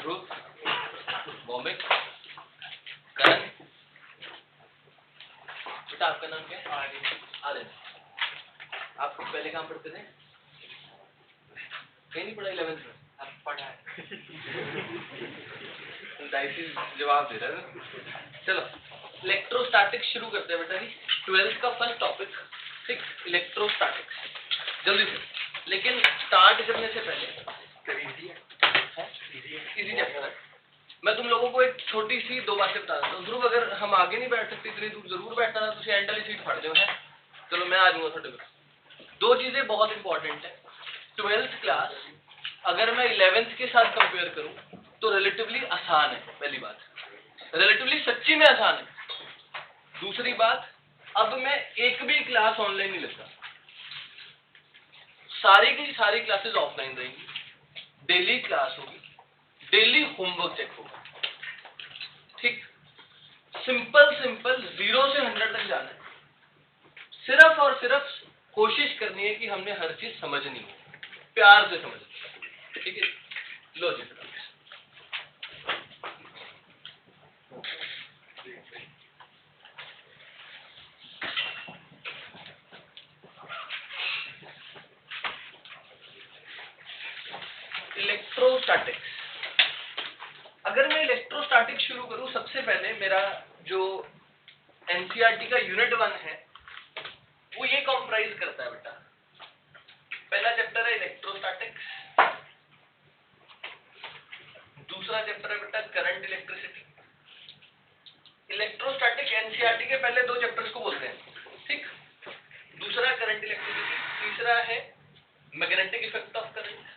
ध्रुव, भौमिक, करण, बेटा आपका नाम क्या है? आर्यन। आप पहले कहाँ पढ़ते थे? कहीं नहीं पढ़ा 11th में? आप पढ़ा है। जवाब दे रहे हैं। चलो इलेक्ट्रोस्टैटिक्स शुरू करते हैं बेटा जी। 12th का फर्स्ट टॉपिक 6 इलेक्ट्रोस्टैटिक्स, जल्दी से। लेकिन स्टार्ट करने से पहले इजी चैप्टर है। मैं तुम लोगों को एक छोटी सी 2 बातें बता देता हूँ। ध्रुव, अगर हम आगे नहीं बैठ सकते इतनी दूर जरूर बैठना था, तुझे एंड वाली सीट फाड़ दो है। चलो मैं आ जाऊंगा थोड़े में। 2 चीजें बहुत इंपॉर्टेंट है। 12th क्लास अगर मैं 11th के साथ कंपेयर करूं तो रिलेटिवली आसान है। पहली बात, रिलेटिवली सच्ची में आसान है। दूसरी बात, अब मैं एक भी क्लास ऑनलाइन नहीं लेता, सारी की सारी क्लासेस ऑफलाइन रहेंगी। डेली क्लास होगी, डेली होमवर्क चेक होगा। ठीक, सिंपल 0 से 100 तक जाना है। सिर्फ और सिर्फ कोशिश करनी है कि हमने हर चीज समझनी है, प्यार से समझनी। ठीक है, लो जी। इलेक्ट्रोस्टैटिक्स, अगर मैं इलेक्ट्रोस्टैटिक्स शुरू करूं, सबसे पहले मेरा जो एनसीईआरटी का यूनिट 1 है वो ये कॉम्प्राइज करता है बेटा। पहला चैप्टर है इलेक्ट्रोस्टैटिक्स, दूसरा चैप्टर है बेटा करंट इलेक्ट्रिसिटी। इलेक्ट्रोस्टैटिक एनसीईआरटी के पहले 2 चैप्टर्स को बोलते हैं। ठीक, दूसरा करंट इलेक्ट्रिसिटी, तीसरा है मैग्नेटिक इफेक्ट ऑफ करंट,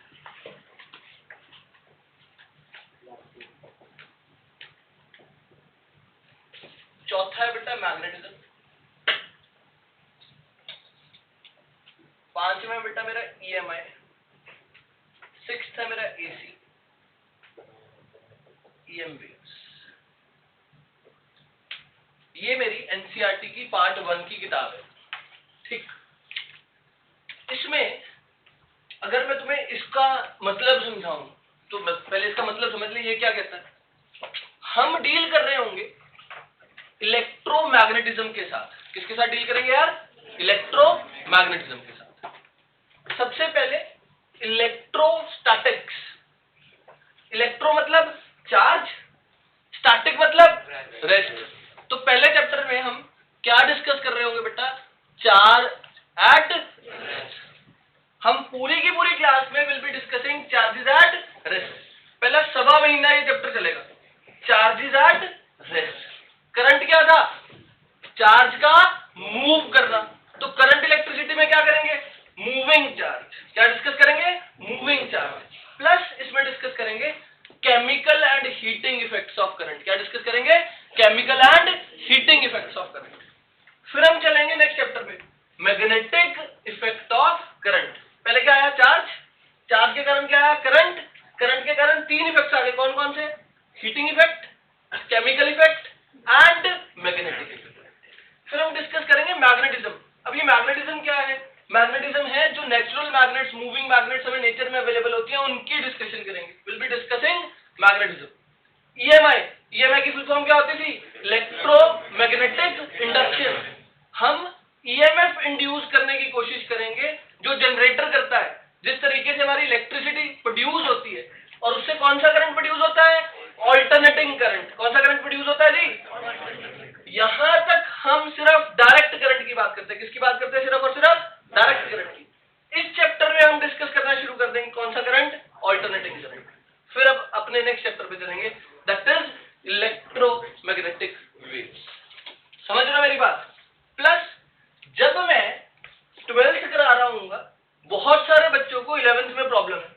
चौथा है बेटा मैग्नेटिज्म, पांचवा है बेटा मेरा ईएमआई, 6th है मेरा एसी ईएम वेव्स। ये मेरी एनसीईआरटी की पार्ट 1 की किताब है। ठीक, इसमें अगर मैं तुम्हें इसका मतलब समझाऊं तो पहले इसका मतलब समझ लीजिए क्या कहता है। हम डील कर रहे होंगे इलेक्ट्रोमैग्नेटिज्म के साथ। किसके साथ डील करेंगे यार? इलेक्ट्रोमैग्नेटिज्म के साथ। सबसे पहले इलेक्ट्रोस्टैटिक्स। इलेक्ट्रो मतलब चार्ज, स्टैटिक मतलब रेस्ट। तो पहले चैप्टर में हम क्या डिस्कस कर रहे होंगे बेटा? Charge at rest. हम पूरी की पूरी क्लास में will be discussing charges at rest. पहला 1.25 महीना ये चैप्टर चलेगा, चार्जेस एट रेस्ट। करंट क्या था? चार्ज का मूव करना। तो करंट इलेक्ट्रिसिटी में क्या करेंगे? Moving charge. क्या डिस्कस करेंगे? Moving charge. प्लस इसमें डिस्कस करेंगे chemical and heating effects of current. क्या डिस्कस करेंगे? Chemical and heating effects of current. फिर हम चलेंगे नेक्स्ट चैप्टर में, मैग्नेटिक इफेक्ट ऑफ करंट। पहले क्या आया? चार्ज, चार्ज के कारण क्या आया? करंट, करंट के कारण 3 इफेक्ट्स आ गए। कौन कौन से? Heating effect, chemical effect and magnetic effect. फिर हम डिस्कस करेंगे मैग्नेटिज्म। अब ये मैग्नेटिज्म क्या है? मैग्नेटिज्म है जो नेचुरल मैग्नेट्स, मूविंग मैग्नेट्स हमें नेचर में अवेलेबल होती हैं, उनकी डिस्कशन करेंगे। Will be discussing magnetism. EMI, EMI की फुल फॉर्म क्या होती थी? Electromagnetic induction. हम ईएमएफ इंड्यूस करने की कोशिश करेंगे जो जनरेटर करता है। जिस तरीके से हमारी इलेक्ट्रिसिटी प्रोड्यूस होती है और उससे कौन सा करंट प्रोड्यूस होता है? Alternating current. कौन सा करंट प्रोड्यूस होता है जी? यहां तक हम सिर्फ डायरेक्ट करंट की बात करते हैं। किसकी बात करते हैं? सिर्फ और सिर्फ डायरेक्ट करंट की। इस चैप्टर में हम डिस्कस करना शुरू कर देंगे कौन सा करंट? Alternating current. फिर अब अपने नेक्स्ट चैप्टर पे चलेंगे, दैट इज इलेक्ट्रोमैग्नेटिक वेव्स। समझ रहे हो मेरी बात? प्लस जब मैं 12th करा रहा हूँ, बहुत सारे बच्चों को 11th में प्रॉब्लम है।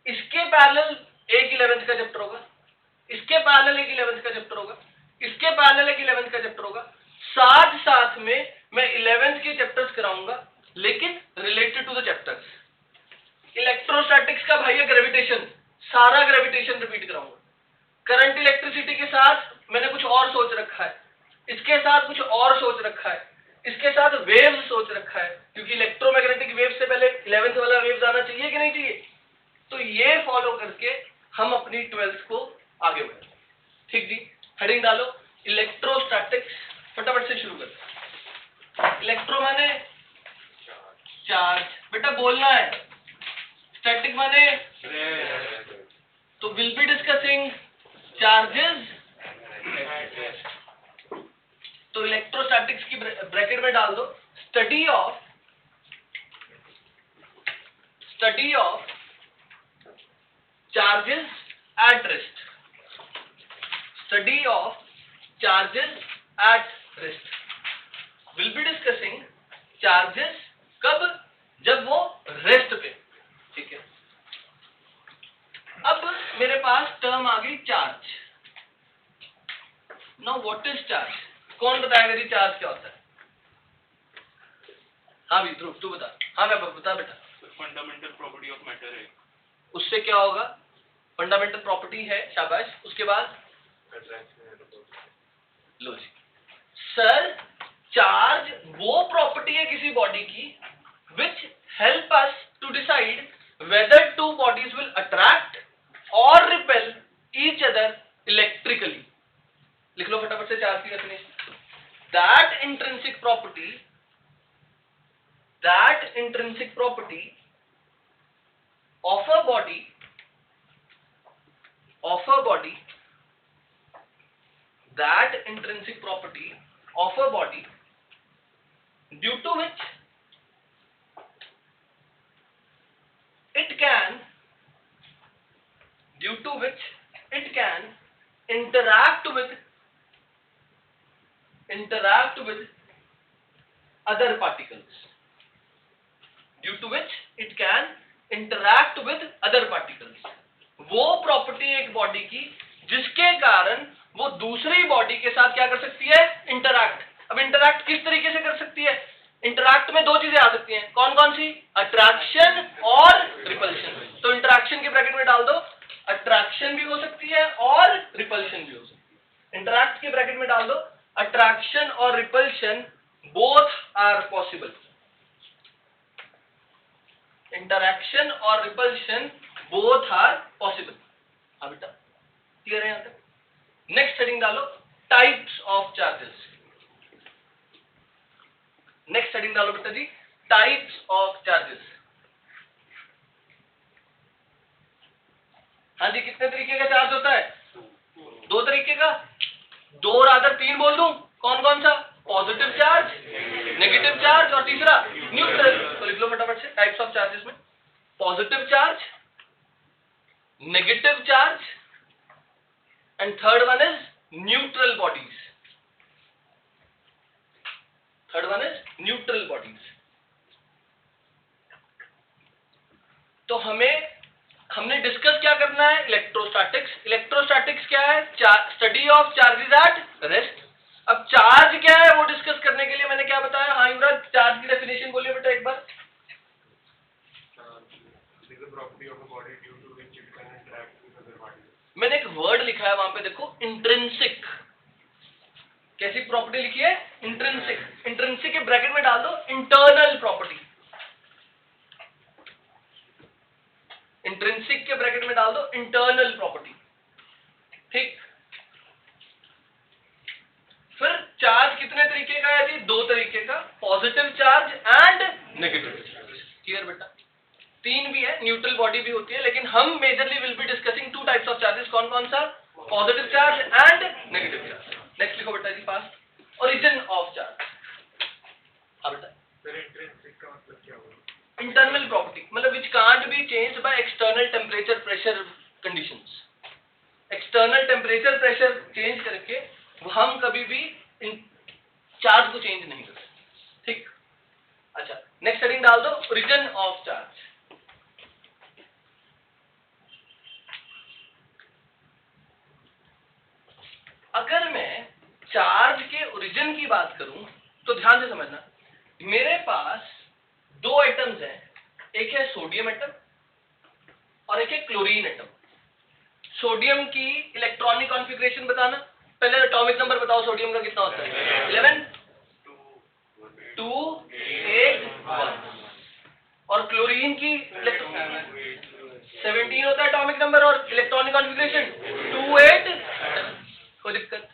इसके पैरेलल एक 11th का चैप्टर होगा, इसके पैरेलल एक 11th का चैप्टर होगा, इसके पैरेलल एक 11th का चैप्टर होगा। साथ साथ में मैं 11th के चैप्टर्स कराऊंगा, लेकिन related to the chapters. Electrostatics का भाई है ग्रेविटेशन, सारा ग्रेविटेशन रिपीट कराऊंगा। करंट इलेक्ट्रिसिटी के साथ मैंने कुछ और सोच रखा है, इसके साथ कुछ और सोच रखा है, इसके साथ वेव्स सोच रखा है, क्योंकि इलेक्ट्रोमैग्नेटिक वेव से पहले 11th वाला वेव्स आना चाहिए कि नहीं चाहिए। तो ये फॉलो करके हम अपनी 12th को आगे बढ़े। ठीक जी, हेडिंग डालो इलेक्ट्रोस्टैटिक्स, फटाफट से शुरू कर। इलेक्ट्रो माने चार्ज, बेटा बोलना है। स्टैटिक माने तो विल बी डिस्कसिंग चार्जेस। तो इलेक्ट्रोस्टैटिक्स की ब्रैकेट में डाल दो study of charges at rest, study of charges at rest. Will be discussing charges कब, जब वो रेस्ट पे। ठीक है, अब मेरे पास टर्म आ गई charge. Now what is charge? कौन बताएगा जी चार्ज क्या होता है? हाँ भी ध्रुव तू बता। हाँ मैं बता बेटा। फंडामेंटल प्रॉपर्टी ऑफ मैटर है। उससे क्या होगा? फंडामेंटल प्रॉपर्टी है, शाबाश। उसके बाद लो जी सर, चार्ज वो प्रॉपर्टी है किसी बॉडी की which help us to decide whether two bodies will attract और रिपेल ईच अदर इलेक्ट्रिकली। लिख लो फटाफट से चार्ज की definition. That intrinsic property of a body that intrinsic property of a body due to which it can interact with other particles, due to which it can interact with other particles। वो property एक body की जिसके कारण वो दूसरी body के साथ क्या कर सकती है? इंटरैक्ट। अब इंटरैक्ट किस तरीके से कर सकती है? इंटरैक्ट में दो चीजें आ सकती हैं, कौन कौन सी? अट्रैक्शन और रिपल्शन। तो इंटरैक्शन के ब्रैकेट में डाल दो अट्रैक्शन भी हो सकती है और रिपल्शन भी हो सकती है। इंटरैक्ट के ब्रैकेट में डाल दो अट्रैक्शन और repulsion both are possible. Interaction और रिपल्शन बोथ आर पॉसिबल। हाँ बेटा क्लियर है यहां तक? नेक्स्ट हेडिंग डालो types of charges. Next heading डालो बेटा जी टाइप्स ऑफ चार्जेस। हाँ जी, कितने तरीके का चार्ज होता है? दो तरीके का, दो और आदर तीन बोल दूं, कौन कौन सा? पॉजिटिव चार्ज, नेगेटिव चार्ज और तीसरा न्यूट्रल। तो लिख लो फटाफट से टाइप्स ऑफ चार्जेस में positive charge, negative charge and third one is neutral bodies. तो हमने डिस्कस क्या करना है? इलेक्ट्रोस्टैटिक्स। इलेक्ट्रोस्टैटिक्स क्या है? Study of charges at rest. अब चार्ज क्या है वो डिस्कस करने के लिए मैंने क्या बताया? हाँ युवराज, चार्ज की डेफिनेशन बोलिए बेटा एक बार। मैंने एक वर्ड लिखा है वहां पे, देखो इंट्रिंसिक। कैसी प्रॉपर्टी लिखी है? इंट्रिंसिक। इंट्रिंसिक के ब्रैकेट में डाल दो इंटरनल प्रॉपर्टी। इंट्रिंसिक के ब्रैकेट में डाल दो इंटरनल प्रॉपर्टी। ठीक, फिर चार्ज कितने तरीके का है जी? दो तरीके का, positive charge and negative charge. Clear बेटा? तीन भी है, न्यूट्रल बॉडी भी होती है, लेकिन हम majorly will be discussing two types of charges. कौन कौन सा? Positive charge and negative charge. Next लिखो बेटा जी फास्ट, ओरिजिन ऑफ चार्ज। हाँ बेटा, इंट्रिंसिक का मतलब क्या हुआ? इंटरनल प्रॉपर्टी, मतलब which can't be changed by external temperature pressure conditions. External temperature pressure change करके हम कभी भी चार्ज को चेंज नहीं कर सकते। ठीक, अच्छा नेक्स्ट हेडिंग डाल दो ओरिजिन ऑफ चार्ज। अगर मैं चार्ज के ओरिजिन की बात करूं तो ध्यान से समझना, मेरे पास दो एटम्स हैं, एक है सोडियम एटम और एक है क्लोरीन एटम। सोडियम की इलेक्ट्रॉनिक कॉन्फ़िगरेशन बताना, पहले एटॉमिक नंबर बताओ सोडियम का कितना होता है? 11 2 8 1। और क्लोरीन की 17 होता है एटॉमिक नंबर और इलेक्ट्रॉनिक कॉन्फ़िगरेशन 2 8 कोई दिक्कत।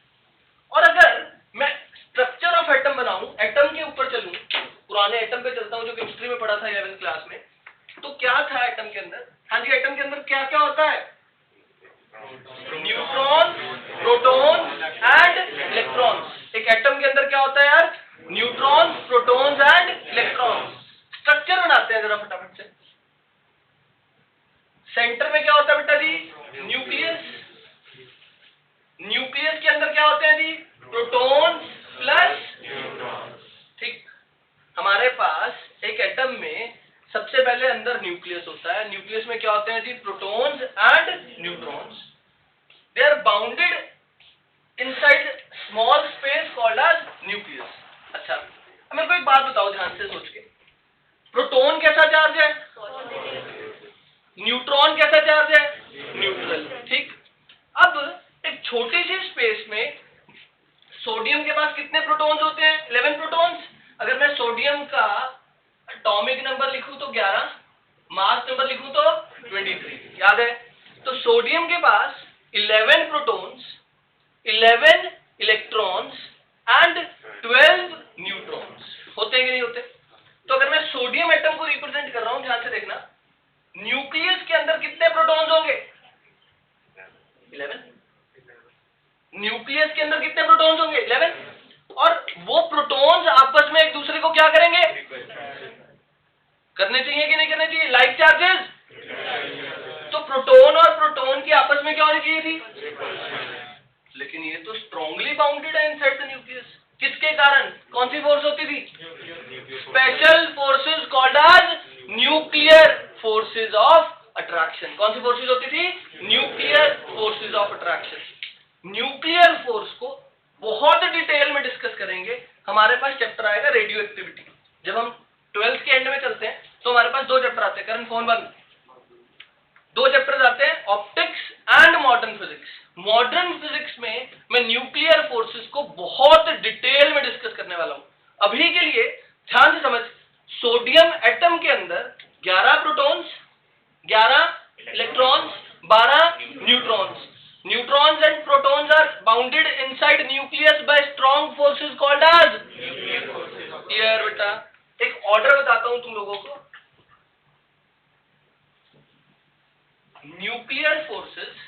और अगर मैं स्ट्रक्चर ऑफ एटम बनाऊं, एटम के ऊपर चलूं, पुराने एटम पे चलता हूं जो केमिस्ट्री में पढ़ा था 11th क्लास में, तो क्या था एटम के अंदर? हाँ जी, एटम के अंदर क्या क्या होता है? Neutron, proton and electrons. एक एटम के अंदर क्या होता है यार? Neutron, protons and electrons. Structure बनाते हैं जरा फटाफट से। सेंटर में क्या होता है बेटा जी? न्यूक्लियस। न्यूक्लियस के अंदर क्या होते हैं जी? Protons plus. ठीक, हमारे पास एक एटम में सबसे पहले अंदर न्यूक्लियस होता है। न्यूक्लियस में क्या होते हैं जी? Protons and neutrons. They are bounded inside small space called as nucleus. अच्छा, अब मेरे को एक बात बताओ ध्यान से सोच के, प्रोटॉन कैसा चार्ज है? न्यूट्रॉन कैसा चार्ज है? न्यूट्रल। ठीक, अब एक छोटी सी स्पेस में सोडियम के पास कितने प्रोटॉन्स होते हैं? 11 प्रोटॉन्स। अगर मैं सोडियम का एटॉमिक नंबर लिखूं तो 11, मास नंबर लिखूं तो 23, याद है? तो सोडियम के पास 11 प्रोटॉन्स, 11 इलेक्ट्रॉन्स एंड 12 न्यूट्रॉन्स होते हैं कि नहीं होते? तो अगर मैं सोडियम एटम को रिप्रेजेंट कर रहा हूं, ध्यान से देखना, न्यूक्लियस के अंदर कितने प्रोटॉन्स होंगे? 11। न्यूक्लियस के अंदर कितने प्रोटॉन्स होंगे? 11। और वो प्रोटॉन्स आपस में एक दूसरे को क्या करेंगे? करने चाहिए कि नहीं करने चाहिए? Like charges. तो प्रोटॉन और प्रोटॉन की आपस में क्या होनी चाहिए थी? लेकिन ये तो स्ट्रांगली बाउंडेड है इनसाइड द न्यूक्लियस। किसके कारण? कौन सी फोर्स होती थी? Special forces called as nuclear forces of attraction. कौन सी फोर्सेस होती थी? Nuclear forces of attraction. Nuclear force को बहुत डिटेल में डिस्कस करेंगे। हमारे पास चैप्टर आएगा रेडियो एक्टिविटी। जब हम 12th के एंड में चलते हैं तो हमारे पास 2 चैप्टर आते हैं। करण फोन बंद। 2 चैप्टर्स आते हैं, optics and modern physics. Modern physics में मैं न्यूक्लियर फोर्सेस को बहुत डिटेल में डिस्कस करने वाला हूं। अभी के लिए ध्यान से समझ, सोडियम एटम के अंदर 11 protons, 11 electrons, 12 neutrons. Neutrons and protons are bounded inside nucleus by strong forces called as here बेटा। एक ऑर्डर बताता हूं तुम लोगों को। न्यूक्लियर फोर्सेस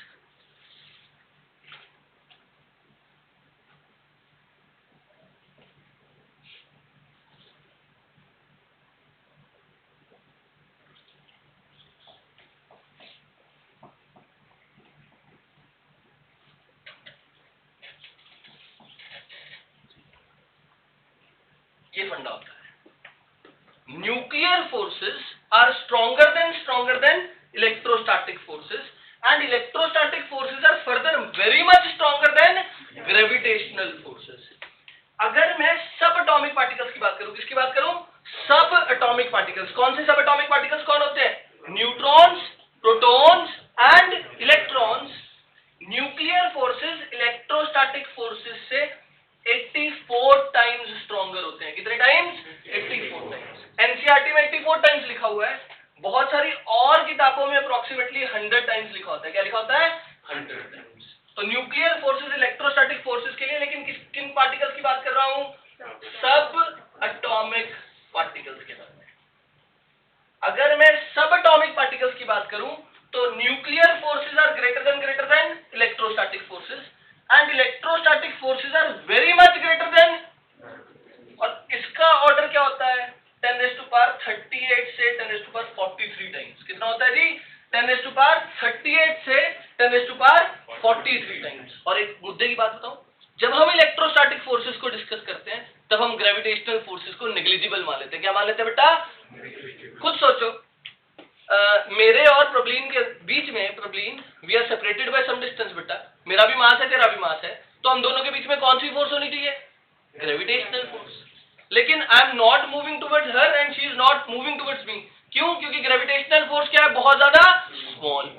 ये फंडा होता है। Nuclear forces are stronger than electrostatic forces and electrostatic forces are further very much stronger than gravitational forces. अगर मैं सब एटॉमिक पार्टिकल्स की बात करूं, किसकी बात करूं? सब एटॉमिक पार्टिकल्स। कौन से सब एटॉमिक पार्टिकल्स कौन होते हैं? Neutrons, protons and electrons. Nuclear forces electrostatic forces से 84 टाइम्स स्ट्रॉन्गर होते हैं। कितने टाइम्स? 84 टाइम्स। एनसीईआरटी में 84 टाइम्स लिखा हुआ है। बहुत सारी और किताबों में अप्रोक्सीमेटली 100 टाइम्स लिखा होता है। क्या लिखा होता है? 100 टाइम्स। तो न्यूक्लियर फोर्सेस इलेक्ट्रोस्टैटिक फोर्सेस के लिए, लेकिन किन पार्टिकल्स की बात कर रहा हूं? सब एटॉमिक पार्टिकल्स के बारे में। अगर मैं सब एटॉमिक पार्टिकल्स की बात करूं तो nuclear forces are greater than electrostatic forces and electrostatic forces are very much greater than. और इसका ऑर्डर क्या होता है? 10⁻38 से 10⁻43 टाइम्स। कितना होता है जी? 10⁻38 से 10⁻43 टाइम्स। और एक मुद्दे की बात बताऊं, जब हम इलेक्ट्रोस्टैटिक फोर्सेस को डिस्कस करते हैं तब हम ग्रेविटेशनल फोर्सेस को नेग्लिजिबल मान लेते हैं। क्या मान लेते हैं बेटा? खुद सोचो, मेरे और प्रबलीन के बीच में, प्रबलीन we are separated by some distance बेटा। मेरा भी मास है, तेरा भी मास है, तो हम दोनों के बीच में कौन सी फोर्स होनी चाहिए? Gravitational force. लेकिन I am not moving towards her and she is not moving towards me. क्यों? क्योंकि ग्रेविटेशनल फोर्स क्या है? बहुत ज्यादा स्मॉल।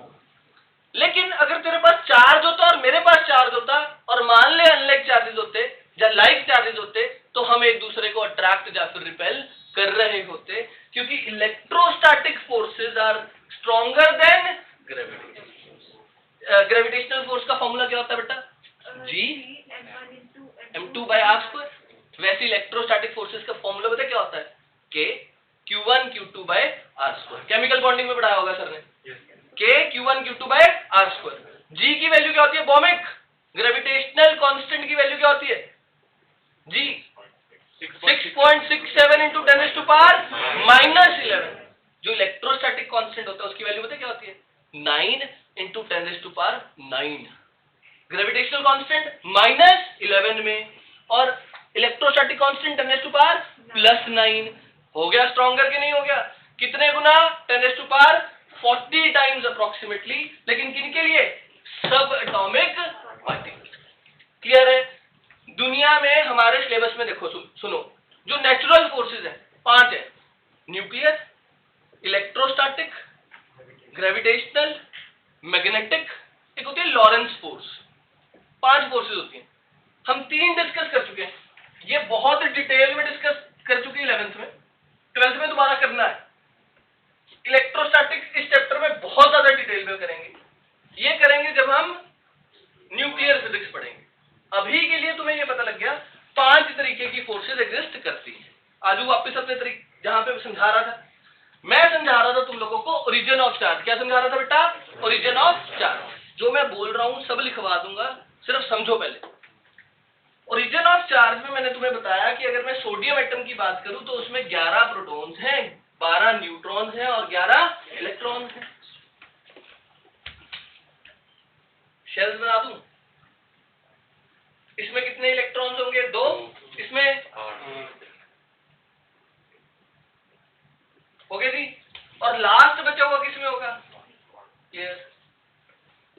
लेकिन अगर तेरे पास चार्ज होता और मेरे पास चार्ज होता, और मान ले अनलाइक चार्जेस होते या लाइक चार्जेस होते, तो हम एक दूसरे को अट्रैक्ट या फिर रिपेल कर रहे होते। क्योंकि electrostatic forces are stronger than gravitational force का फॉर्मूला क्या होता है बेटा? G m2 by r square. वैसे इलेक्ट्रोस्टैटिक फोर्सेस का फॉर्मूला पता क्या होता है? K q1 q2 by r square. Chemical bonding में पढ़ाया होगा सर ने। K q1 q2 by r square. G की वैल्यू क्या होती है? बॉमिक ग्रेविटेशनल कांस्टेंट की वैल्यू क्या होती है? G 6.67 into 10 to power -11। जो इलेक्ट्रोस्टैटिक कांस्टेंट होता है उसकी वैल्यू पता क्या होती है? 9 into 10 to power 9। Gravitational constant -11 में और इलेक्ट्रोस्टैटिक कांस्टेंट 10 to power +9। हो गया स्ट्रॉन्गर कि नहीं हो गया? कितने गुना? 10 to power 40 टाइम्स अप्रोक्सीमेटली। लेकिन किनके लिए? सब एटॉमिक पार्टिकल्स। क्लियर है? दुनिया में हमारे सिलेबस में देखो, सुनो, जो नेचुरल फोर्सेस हैं 5 है। न्यूक्लियर, इलेक्ट्रोस्टैटिक, ग्रेविटेशनल, मैग्नेटिक, एक होती है लॉरेंस फोर्स। 5 फोर्सेस होती हैं। हम 3 डिस्कस कर चुके हैं। ये बहुत डिटेल में डिस्कस कर चुके हैं 11th में। 12th में दोबारा करना है। इलेक्ट्रोस्टैटिक इस चैप्टर में बहुत ज्यादा डिटेल में करेंगे। ये करेंगे जब हम न्यूक्लियर फिजिक्स पढ़ेंगे। अभी के लिए तुम्हें ये पता लग गया 5 तरीके की फोर्सेस एग्जिस्ट करती हैं। आज वापस अपने तरीके जहां पे समझा रहा था, मैं समझा रहा था तुम लोगों को ओरिजिन ऑफ चार्ज। क्या समझा रहा था बेटा? Origin of charge. जो मैं बोल रहा हूं सब लिखवा दूंगा, सिर्फ समझो पहले। ओरिजिन ऑफ चार्ज में मैंने तुम्हें बताया कि अगर मैं सोडियम एटम की बात करूं तो उसमें 11 प्रोटॉन्स हैं, 12 न्यूट्रॉन्स हैं और 11 इलेक्ट्रॉन्स हैं। शेल्स बना दूं? इसमें कितने इलेक्ट्रॉन्स होंगे? 2। इसमें हो गया जी। और लास्ट बचा हुआ किसमें होगा? क्लियर?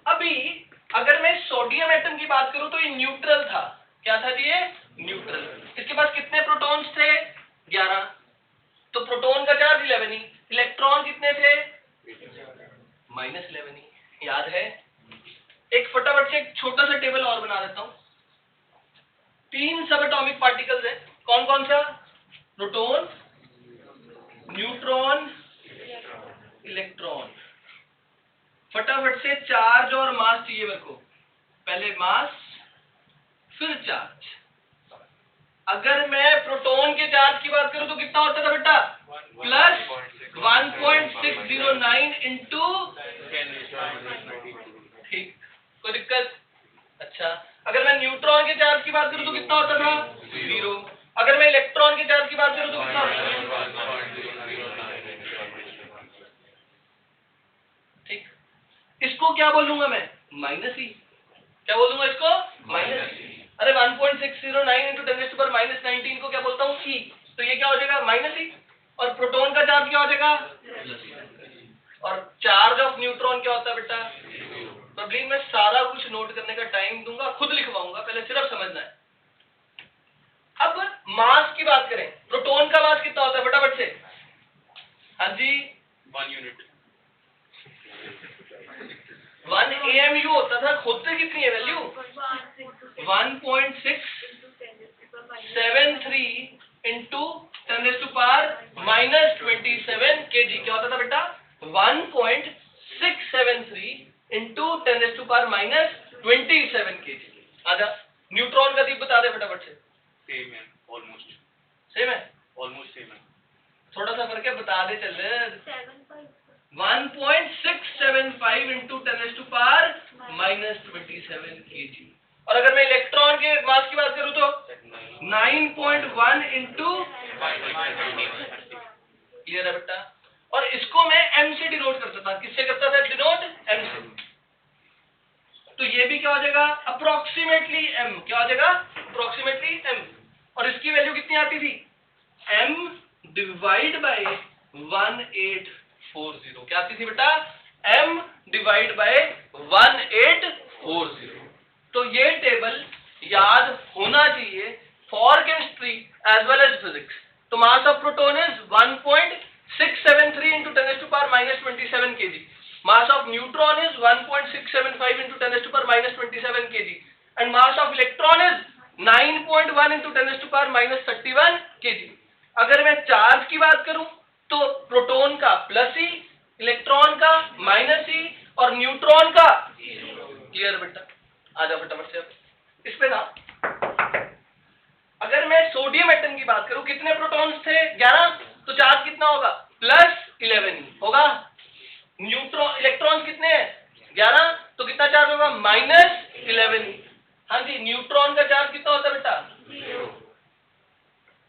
अभी अगर मैं सोडियम एटम की बात करूं तो ये न्यूट्रल था। क्या था जी? ये न्यूट्रल। इसके पास कितने प्रोटॉन्स थे? 11। तो प्रोटॉन का चार्ज 11 ही। इलेक्ट्रॉन कितने थे? -11 ही। याद है? एक फटाफट से एक छोटा सा टेबल और बना देता हूं। 3 सब एटॉमिक पार्टिकल्स हैं। कौन कौन सा? Proton, neutron, electron. फटाफट से चार्ज और मास चाहिए मेरे को। पहले मास फिर चार्ज। अगर मैं प्रोटॉन के चार्ज की बात करूं तो कितना होता था बेटा? +1.609 इंटू। ठीक, कोई दिक्कत? अच्छा, अगर मैं न्यूट्रॉन के चार्ज की बात करूं तो कितना होता था? 0। अगर मैं इलेक्ट्रॉन के चार्ज की बात करूं तो कितना होता था? ठीक, इसको क्या बोलूंगा मैं? -e। क्या बोलूंगा इसको? -e। अरे 1.609 इंटू 10 पर -19 को क्या बोलता हूँ? e। तो ये क्या हो जाएगा? -e। और प्रोटॉन का चार्ज क्या हो जाएगा? और चार्ज ऑफ न्यूट्रॉन क्या होता है बेटा? प्रॉब्लम में सारा कुछ नोट करने का टाइम दूंगा, खुद लिखवाऊंगा, पहले सिर्फ समझना है। अब मास की बात करें, प्रोटॉन का मास कितना होता है फटाफट से? हाँ जी, 1 यूनिट। 1 AMU होता था। होते कितनी है वैल्यू? 1.673 into 10⁻⁻27 kg। क्या होता था बेटा? 1.673 इंटू 10⁻⁻27 kg। आजा न्यूट्रॉन का दीप बता दे फटाफट से। सेम है, ऑलमोस्ट सेम है, ऑलमोस्ट सेम है। थोड़ा सा फर्क है, बता दे चल। 1.675 इंटू 10⁻⁻27 kg। और अगर मैं इलेक्ट्रॉन के मास की बात करूं तो 9.1 इंटू। क्लियर है बेटा? और इसको मैं m से डिनोट करता था। किससे करता था डिनोट? m से। तो ये भी क्या हो जाएगा? Approximately m। क्या हो जाएगा? Approximately m। और इसकी वैल्यू कितनी आती थी? m divide by 1840। क्या आती थी बेटा? m divide by 1840। तो ये टेबल याद होना चाहिए for chemistry as well as physics. तो mass of proton is 1.673 into 10⁻⁻27 kg. Mass of neutron is 1.675 into 10⁻⁻27 kg. And mass of electron is 9.1 into 10⁻31 kg. अगर मैं चार्ज की बात करूं तो प्रोटॉन का +e, इलेक्ट्रॉन का -e और न्यूट्रॉन का क्लियर बेटा, आ जाओ फटाफट से अब इस पे ना। अगर मैं सोडियम एटम की बात करूं, कितने प्रोटॉन्स थे? 11, तो चार्ज कितना होगा? +11 ही होगा। न्यूट्रॉन इलेक्ट्रॉन्स कितने हैं? 11, तो कितना चार्ज होगा? -11। हाँ जी, न्यूट्रॉन का चार्ज कितना होता है बेटा? 0।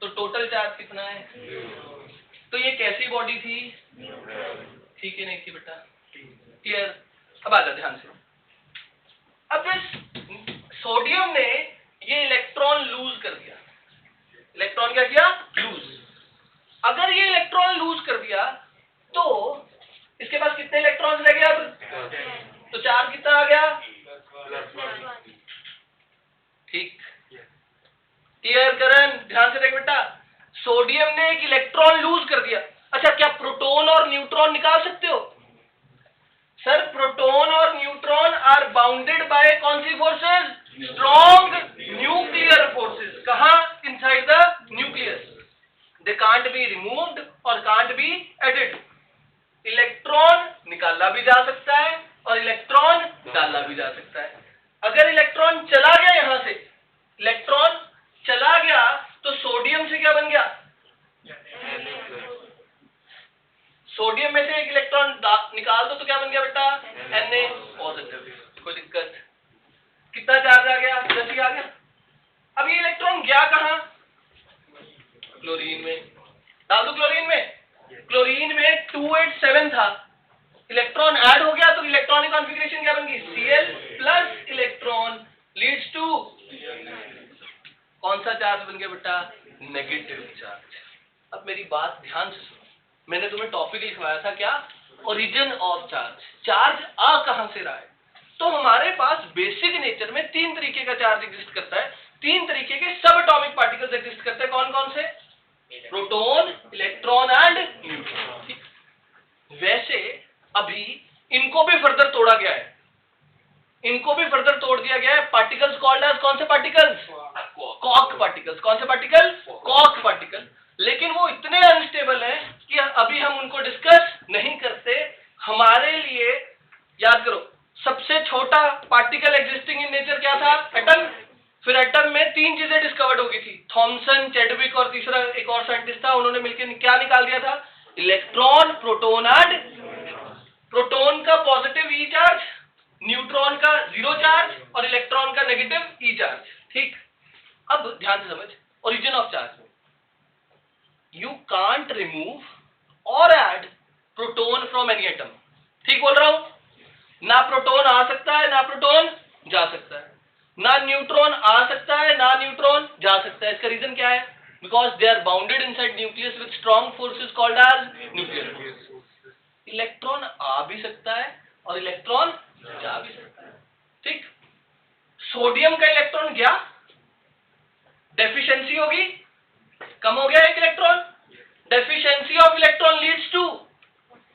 तो टोटल चार्ज कितना है? 0। तो ये कैसी बॉडी थी? ठीक है, नहीं थी बेटा? क्लियर? अब आ जाओ ध्यान से। अब इस सोडियम ने ये इलेक्ट्रॉन लूज कर दिया। इलेक्ट्रॉन क्या किया? लूज। अगर ये इलेक्ट्रॉन लूज कर दिया तो इसके पास कितने इलेक्ट्रॉन्स रह गए अब? तो चार्ज कितना आ गया? ठीक, क्लियर करण? ध्यान से देख बेटा, सोडियम ने एक इलेक्ट्रॉन लूज कर दिया। अच्छा, क्या प्रोटॉन और न्यूट्रॉन निकाल सकते हो? सर, प्रोटॉन और न्यूट्रॉन आर बाउंडेड बाय कौन सी फोर्सेस? Strong nuclear forces. कहां? Inside the nucleus. They can't be removed और कांट बी एडिड। इलेक्ट्रॉन निकाला भी जा सकता है और इलेक्ट्रॉन डाला भी जा सकता है। अगर इलेक्ट्रॉन चला गया, यहां से इलेक्ट्रॉन चला गया तो सोडियम से क्या बन गया? सोडियम में से एक इलेक्ट्रॉन निकाल दो तो क्या बन गया बेटा? Na positive. कोई दिक्कत? कितना चार्ज आ गया? 10 ही आ गया। अब ये इलेक्ट्रॉन गया कहां? क्लोरीन में। डाल दो क्लोरीन में। क्लोरीन में 287 था, इलेक्ट्रॉन ऐड हो गया तो इलेक्ट्रॉनिक कॉन्फ़िगरेशन क्या बन गई? Cl plus electron leads to कौन सा चार्ज बन गया बेटा? Negative charge. अब मेरी बात ध्यान से सुनो, मैंने तुम्हें टॉपिक लिखवाया था क्या? Origin of charge. चार्ज आ कहां से रहा है? तो हमारे पास बेसिक नेचर में 3 तरीके का चार्ज एग्जिस्ट करता है। 3 तरीके के सब एटॉमिक पार्टिकल्स एग्जिस्ट करते हैं। कौन कौन से? Proton, electron and neutron. ठीक, वैसे अभी इनको भी फर्दर तोड़ा गया है, इनको भी फर्दर तोड़ दिया गया है। पार्टिकल्स कॉल्ड एज कौन से पार्टिकल्स? Cork particles. कौन से पार्टिकल? Cork particle. लेकिन वो इतने अनस्टेबल हैं कि अभी हम उनको डिस्कस नहीं करते। हमारे लिए याद करो, सबसे छोटा पार्टिकल एग्जिस्टिंग इन नेचर क्या था? एटम। फिर एटम में 3 चीजें डिस्कवर्ड हो गई थी, थॉमसन, चैडविक और तीसरा एक और साइंटिस्ट था, उन्होंने मिलकर क्या निकाल दिया था? इलेक्ट्रॉन, प्रोटॉन एंड प्रोटॉन का पॉजिटिव ई चार्ज, न्यूट्रॉन का 0 चार्ज और इलेक्ट्रॉन का नेगेटिव ई चार्ज। ठीक, अब ध्यान से समझ, ओरिजिन ऑफ चार्ज में यू कांट रिमूव और add proton from any atom. ठीक बोल रहा हूं? ना प्रोटॉन आ सकता है, ना प्रोटॉन जा सकता है, ना न्यूट्रॉन आ सकता है, ना न्यूट्रॉन जा सकता है। इसका रीजन क्या है? Because they are bounded inside nucleus with strong forces called as nuclear. Electron आ भी सकता है और इलेक्ट्रॉन जा भी सकता है। ठीक, सोडियम का इलेक्ट्रॉन गया, डेफिशिएंसी होगी, कम हो गया एक electron. Deficiency of electron leads to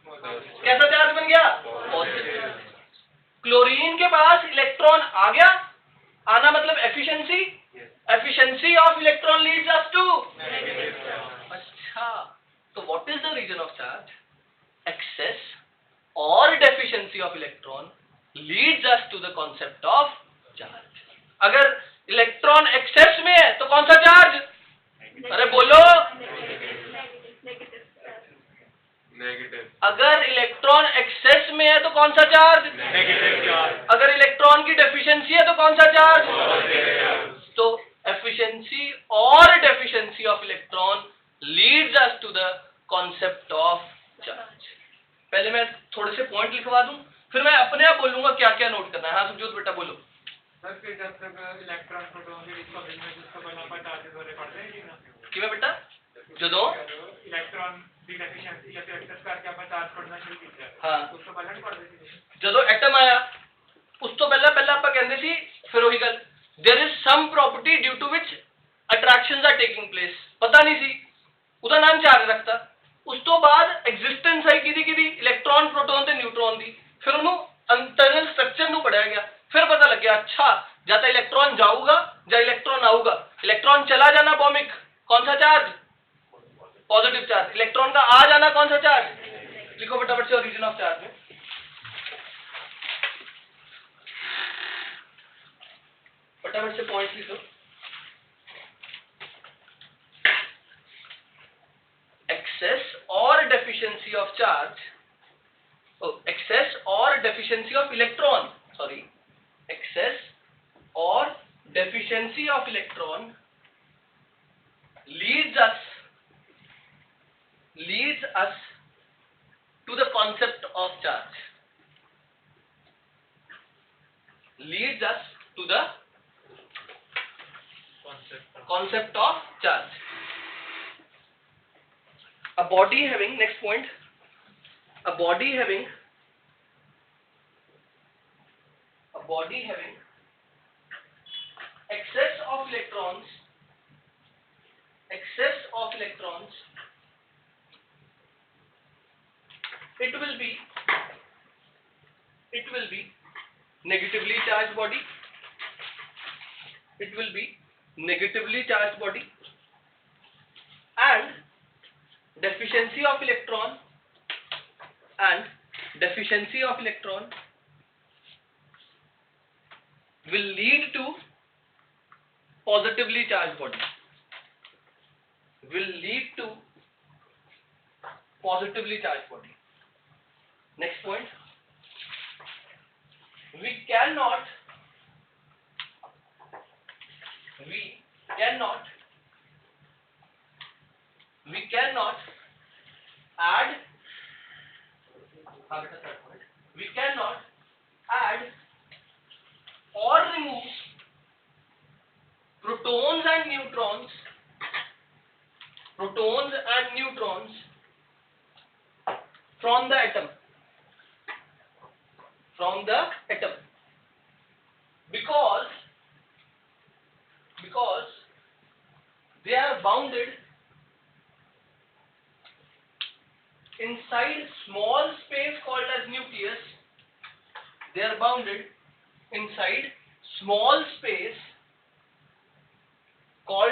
कैसा चार्ज बन गया? पॉजिटिव। क्लोरीन के पास इलेक्ट्रॉन आ गया, आना मतलब efficiency, efficiency of electron leads us to negative. अच्छा, तो what is the reason of charge? Excess और deficiency of electron leads us to the concept of charge. अगर इलेक्ट्रॉन एक्सेस में है तो कौन सा चार्ज? अरे बोलो, नेगेटिव। अगर इलेक्ट्रॉन एक्सेस में है तो कौन सा चार्ज? Negative charge. अगर इलेक्ट्रॉन की डेफिशिएंसी है तो कौन सा चार्ज? पॉजिटिव। तो एफिशिएंसी और deficiency of electron leads us to the concept of charge. पहले मैं थोड़े से पॉइंट लिखवा दूं, फिर मैं अपने आप बोलूंगा क्या क्या नोट करना है। हाँ सुजोत बेटा बोलो। सर, फिर जब तक इलेक्ट्रॉन प्रोटॉन के बीच कॉम्बिनेशन में जिसको बना पर चार्जेस हो रहे पड़ते हैं कि ना? किਵੇਂ बेटा? ਜਦੋਂ इलेक्ट्रॉन ਦੀ ਡੈਫੀਸ਼ੀਐਂਸੀ ਜਾਂ ਫਿਰ ਐਕਸੈਸ ਕਰਕੇ ਆਪਾਂ ਚਾਰਜ ਪੜਨਾ ਸ਼ੁਰੂ ਕੀਤਾ, ਹਾਂ, ਉਸ ਤੋਂ ਪਹਿਲਾਂ ਨਹੀਂ ਪੜਦੇ ਸੀ? ਜਦੋਂ ਐਟਮ ਆਇਆ ਉਸ ਤੋਂ ਪਹਿਲਾਂ ਆਪਾਂ ਕਹਿੰਦੇ ਸੀ, ਫਿਰ ਉਹੀ ਗੱਲ, there is some property due to which attractions are taking place. पता नहीं सी, ਉਹਦਾ ਨਾਮ ਚਾਰਜ ਰੱਖਤਾ। ਉਸ ਤੋਂ ਬਾਅਦ ਐਗਜ਼ਿਸਟੈਂਸ ਆਈ ਕਿਹਦੀ? ਇਲੈਕਟ੍ਰॉन, ਪ੍ਰੋਟੋਨ ਤੇ ਨਿਊਟ੍ਰॉन ਦੀ। ਫਿਰ ਉਹਨੂੰ ਇੰਟਰਨਲ स्ट्रक्चर ਨੂੰ ਪੜਿਆ ਗਿਆ, फिर पता लग गया अच्छा या तो इलेक्ट्रॉन जाऊगा या इलेक्ट्रॉन आऊगा। इलेक्ट्रॉन चला जाना बॉमिक, कौन सा चार्ज? Positive charge. इलेक्ट्रॉन का आ जाना कौन सा चार्ज? लिखो फटाफट से ओरिजिन ऑफ चार्ज में। फटाफट से पॉइंट लिखो। एक्सेस और डेफिशिएंसी ऑफ चार्ज, एक्सेस और deficiency of electron, sorry, excess और deficiency of electron leads us to the concept of charge, leads us to the concept of charge. A body having, next point, a body having excess of electrons, it will be negatively charged body, and deficiency of electron will lead to positively charged body, Next point, we cannot add or remove protons and neutrons from the atom, because they are bounded inside small space called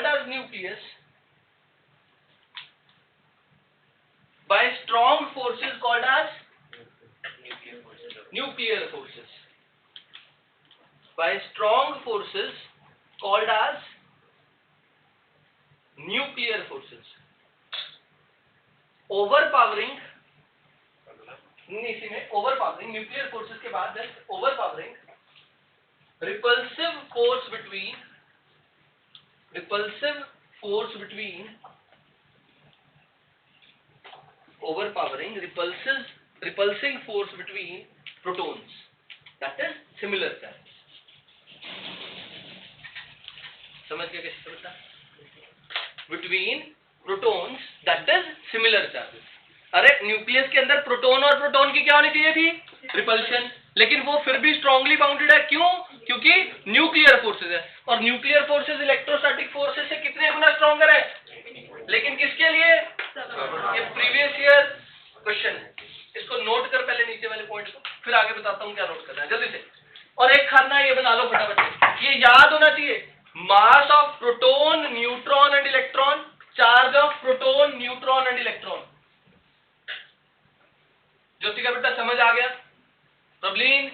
as nucleus. By strong forces called as nuclear forces. Overpowering nuclear forces के बाद overpowering repulsive force between protons, that is similar charge. समझ गए कैसे समझता? Between protons, that is similar charges. अरे nucleus के अंदर proton और प्रोटॉन की क्या होनी चाहिए थी? रिपल्शन, लेकिन वो फिर भी स्ट्रांगली बाउंडेड है। क्यों? क्योंकि न्यूक्लियर फोर्सेस है, और न्यूक्लियर फोर्सेस इलेक्ट्रोस्टैटिक फोर्सेस से कितने गुना स्ट्रॉन्गर है? लेकिन किसके लिए? ये प्रीवियस ईयर क्वेश्चन है, इसको नोट कर पहले नीचे वाले पॉइंट को, फिर आगे बताता हूँ क्या नोट करना है जल्दी से। और एक खाना ये बना लो फटाफट, ये याद होना चाहिए, mass of proton, neutron and electron, charge of proton, neutron and electron. Jyoti का बेटा समझ आ गया? प्रबलीन,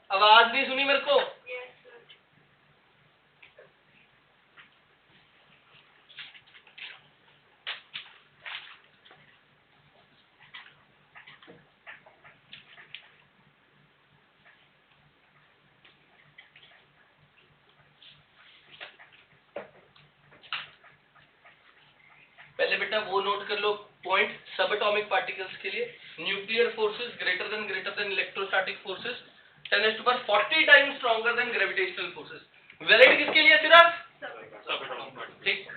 आवाज नहीं सुनी मेरे को? पहले बेटा वो नोट कर लो पॉइंट, सब एटॉमिक पार्टिकल्स के लिए nuclear forces greater than electrostatic forces 10⁻40 times stronger than gravitational forces. Valid किसके लिए? सिर्फ ठीक।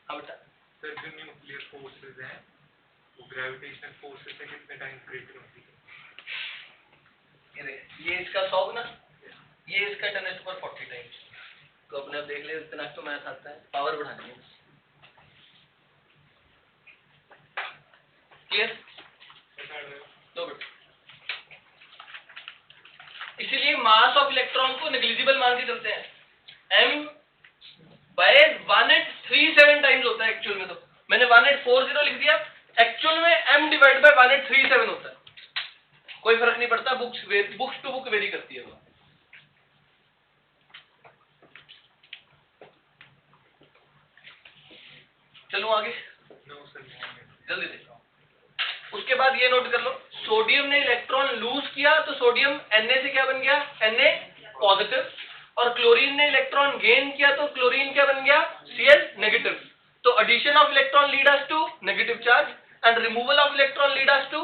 हाँ बेटा, सर जो न्यूक्लियर फोर्सेस हैं वो ग्रेविटेशनल फोर्सेस से कितने टाइम्स ग्रेटर होती है? ये इसका 100 गुना, ये इसका 10⁻40 टाइम्स। तो अपने आप देख ले, इतना तो मैथ आता है, पावर बढ़ानी है। क्लियर? तो बेटा इसीलिए मास ऑफ इलेक्ट्रॉन को नेग्लिजिबल मान के चलते हैं। m/1837 टाइम्स होता है एक्चुअल में, तो मैंने 1840 लिख दिया, एक्चुअल में m/1837 होता है। कोई फर्क नहीं पड़ता, बुक्स टू बुक वेरी करती है वो। चलो आगे नो सर जल्दी से। उसके बाद ये नोट कर लो, सोडियम ने इलेक्ट्रॉन लूज किया तो सोडियम Na से क्या बन गया, Na पॉजिटिव, और क्लोरीन ने इलेक्ट्रॉन गेन किया तो क्लोरीन क्या बन गया, Cl नेगेटिव। तो addition of electron lead us to negative charge and removal of electron lead us to.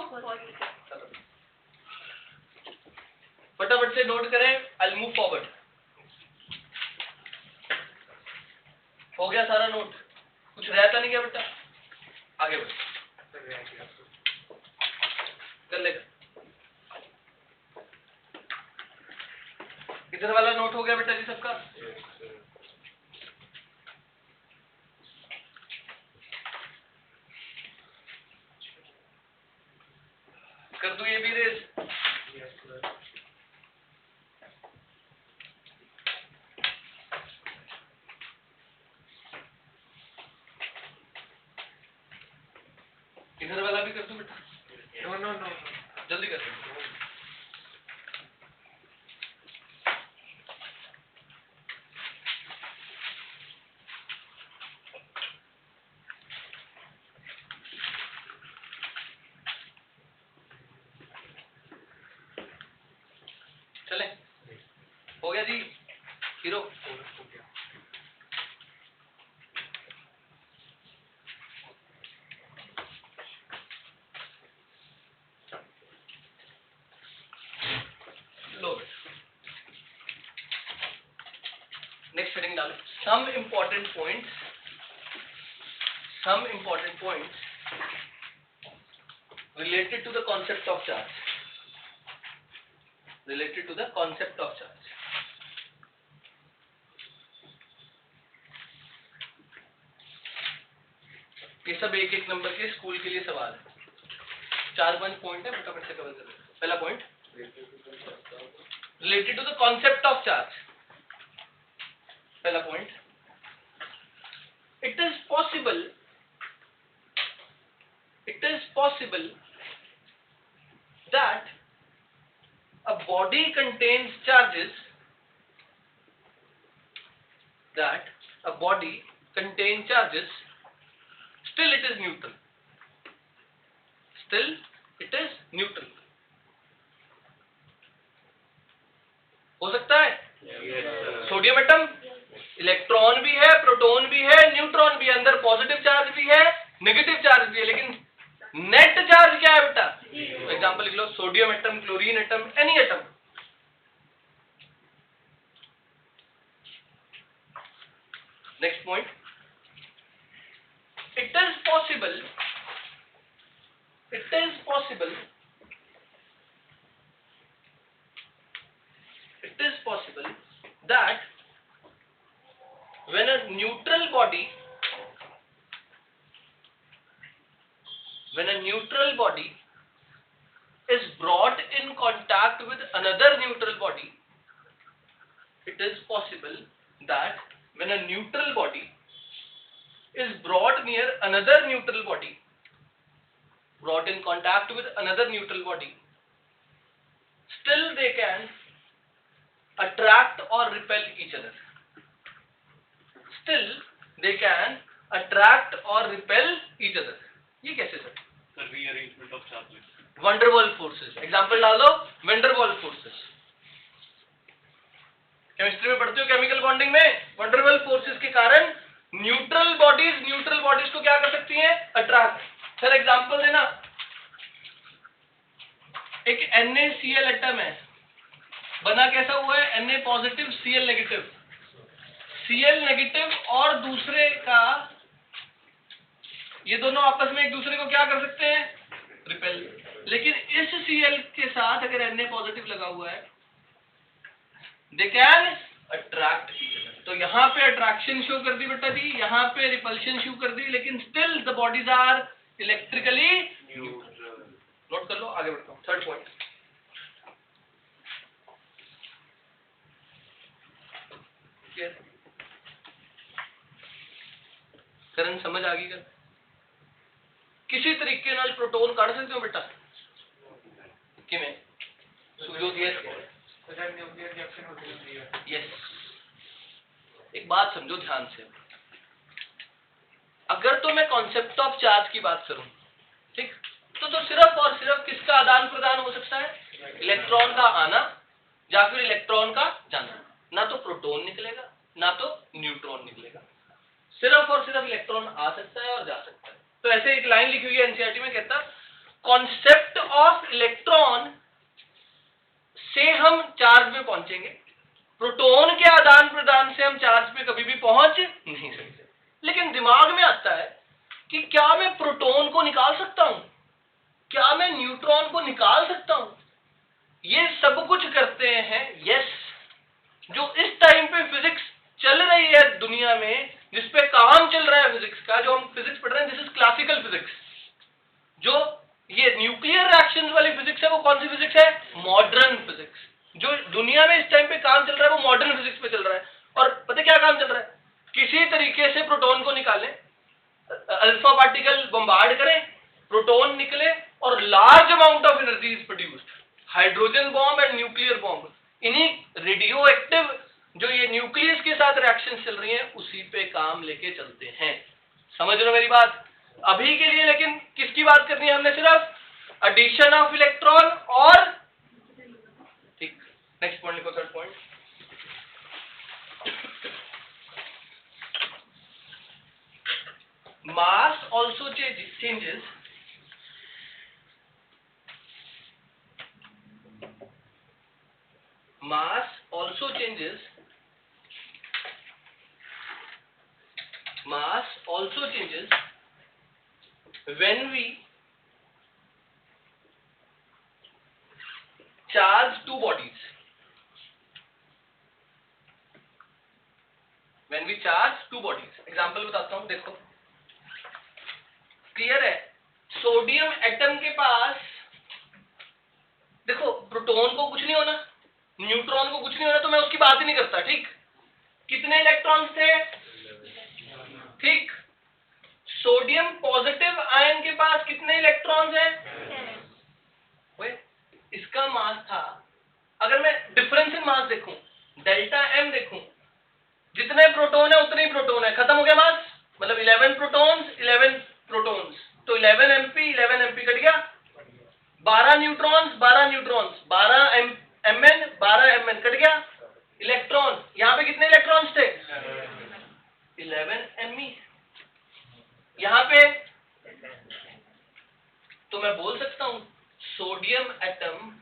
फटाफट से नोट करें, आई विल मूव फॉरवर्ड। हो गया सारा नोट, कुछ रहता नहीं क्या बेटा, आगे बढ़ कर लेगा। इधर वाला नोट हो गया बेटा जी सबका। कर दूं ये भी रेस। इधर वाला भी कर दूं बेटा, नो नो नो जल्दी कर दो। चले, हो गया जी हीरो। लो नेक्स्ट हेडिंग डालो, some important points related to the concept of charge, ये सब एक एक नंबर के स्कूल के लिए सवाल है, 4-5 पॉइंट है, फटाफट से कवर कर लो। पहला point related to the concept of charge. पहला point, it is possible that a body contains charges, still it is neutral. हो सकता है? सोडियम एटम, इलेक्ट्रॉन भी है, प्रोटॉन भी है, न्यूट्रॉन भी है, अंदर पॉजिटिव चार्ज भी है, नेगेटिव चार्ज भी है, लेकिन नेट चार्ज क्या है बेटा? एग्जांपल लिख लो, sodium atom, chlorine atom, any atom. Next point, it is possible that when a neutral body is brought in contact with another neutral body, it is possible that when a neutral body is brought near another neutral body, brought in contact with another neutral body, still they can attract or repel each other. ये कैसे sir? Rearrangement of charges, van der Waals forces. Example डाल दो, van der Waals forces. Chemistry में पढ़ते हो, chemical bonding में van der Waals forces के कारण न्यूट्रल बॉडीज को क्या कर सकती हैं? अट्रैक्ट। सर एग्जांपल देना, एक NaCl एटम है, बना कैसा हुआ है? Na positive, Cl negative. Cl negative और दूसरे का, ये दोनों आपस में एक दूसरे को क्या कर सकते हैं? रिपेल। लेकिन इस Cl के साथ अगर Na पॉजिटिव लगा हुआ है, दे कैन अट्रैक्ट। तो यहाँ पे अट्रैक्शन शो कर दी बेटा जी, यहाँ पे रिपल्शन शो कर दी, लेकिन still the bodies are electrically neutral. Note कर लो, आगे बढ़ता हूँ। थर्ड पॉइंट, करंट समझ आ गई? किसी तरीके नाल प्रोटॉन काढ़ सकते हो बेटा? किमें? सूर्यो गैस के। न्यूक्लियर रिएक्शन होती है। यस, एक बात समझो ध्यान से, अगर तो मैं कॉन्सेप्ट ऑफ चार्ज की बात करूं, ठीक, तो सिर्फ और सिर्फ किसका आदान प्रदान हो सकता है? इलेक्ट्रॉन का आना या फिर इलेक्ट्रॉन का जाना। ना तो प्रोटॉन निकलेगा ना तो न्यूट्रॉन निकलेगा, सिर्फ और सिर्फ इलेक्ट्रॉन आ सकता है और जा सकता है। तो ऐसे एक लाइन लिखी हुई है एनसीईआरटी में, कहता कॉन्सेप्ट ऑफ इलेक्ट्रॉन से हम चार्ज में पहुंचेंगे, प्रोटॉन के आदान प्रदान से हम चार्ज पे कभी भी पहुंच नहीं सकते। लेकिन दिमाग में आता है कि क्या मैं प्रोटॉन को निकाल सकता हूं, क्या मैं न्यूट्रॉन को निकाल सकता हूं? ये सब कुछ करते हैं यस। जो इस टाइम पे फिजिक्स चल रही है दुनिया में, जिस पे काम चल रहा है फिजिक्स का, जो हम फिजिक्स पढ़ रहे हैं, दिस इज क्लासिकल फिजिक्स। जो ये न्यूक्लियर रिएक्शंस वाली फिजिक्स है, वो कौन सी फिजिक्स है? Modern physics. जो दुनिया में इस टाइम पे काम चल रहा है वो मॉडर्न फिजिक्स पे चल रहा है। और पता क्या काम चल रहा है? किसी तरीके से प्रोटॉन को निकालें, अल्फा पार्टिकल बम्बार्ड करें, प्रोटॉन निकले और large amount of energy is produced. Hydrogen bomb and nuclear bomb, इन्हीं रेडियो एक्टिव जो ये न्यूक्लियस के साथ रिएक्शन चल रही है, उसी पे काम लेके चलते हैं। समझ रहे हो मेरी बात? अभी के लिए लेकिन किसकी बात करनी है हमने? सिर्फ एडिशन ऑफ इलेक्ट्रॉन और, ठीक, नेक्स्ट पॉइंट लिखो, third point. Mass also changes mass also changes when we charge two bodies. Example बताता हूं, देखो क्लियर है? सोडियम एटम के पास देखो, प्रोटॉन को कुछ नहीं होना, न्यूट्रॉन को कुछ नहीं होना, तो मैं उसकी बात ही नहीं करता, ठीक। कितने इलेक्ट्रॉन्स थे? ठीक। सोडियम पॉजिटिव आयन के पास कितने इलेक्ट्रॉन्स हैं? इसका मास था, अगर मैं डिफरेंस इन मास देखूं, डेल्टा एम देखूं, जितने प्रोटॉन है उतने ही प्रोटॉन है, खत्म हो गया मास। मतलब 11 प्रोटॉन्स 11 प्रोटॉन्स, तो 11 एमपी कट गया। 12 neutrons 12 neutrons, 12 MN 12 MN cut गया। इलेक्ट्रॉन, यहां पे कितने इलेक्ट्रॉन्स थे? 11 एमई। यहां पे तो मैं बोल सकता हूं sodium atom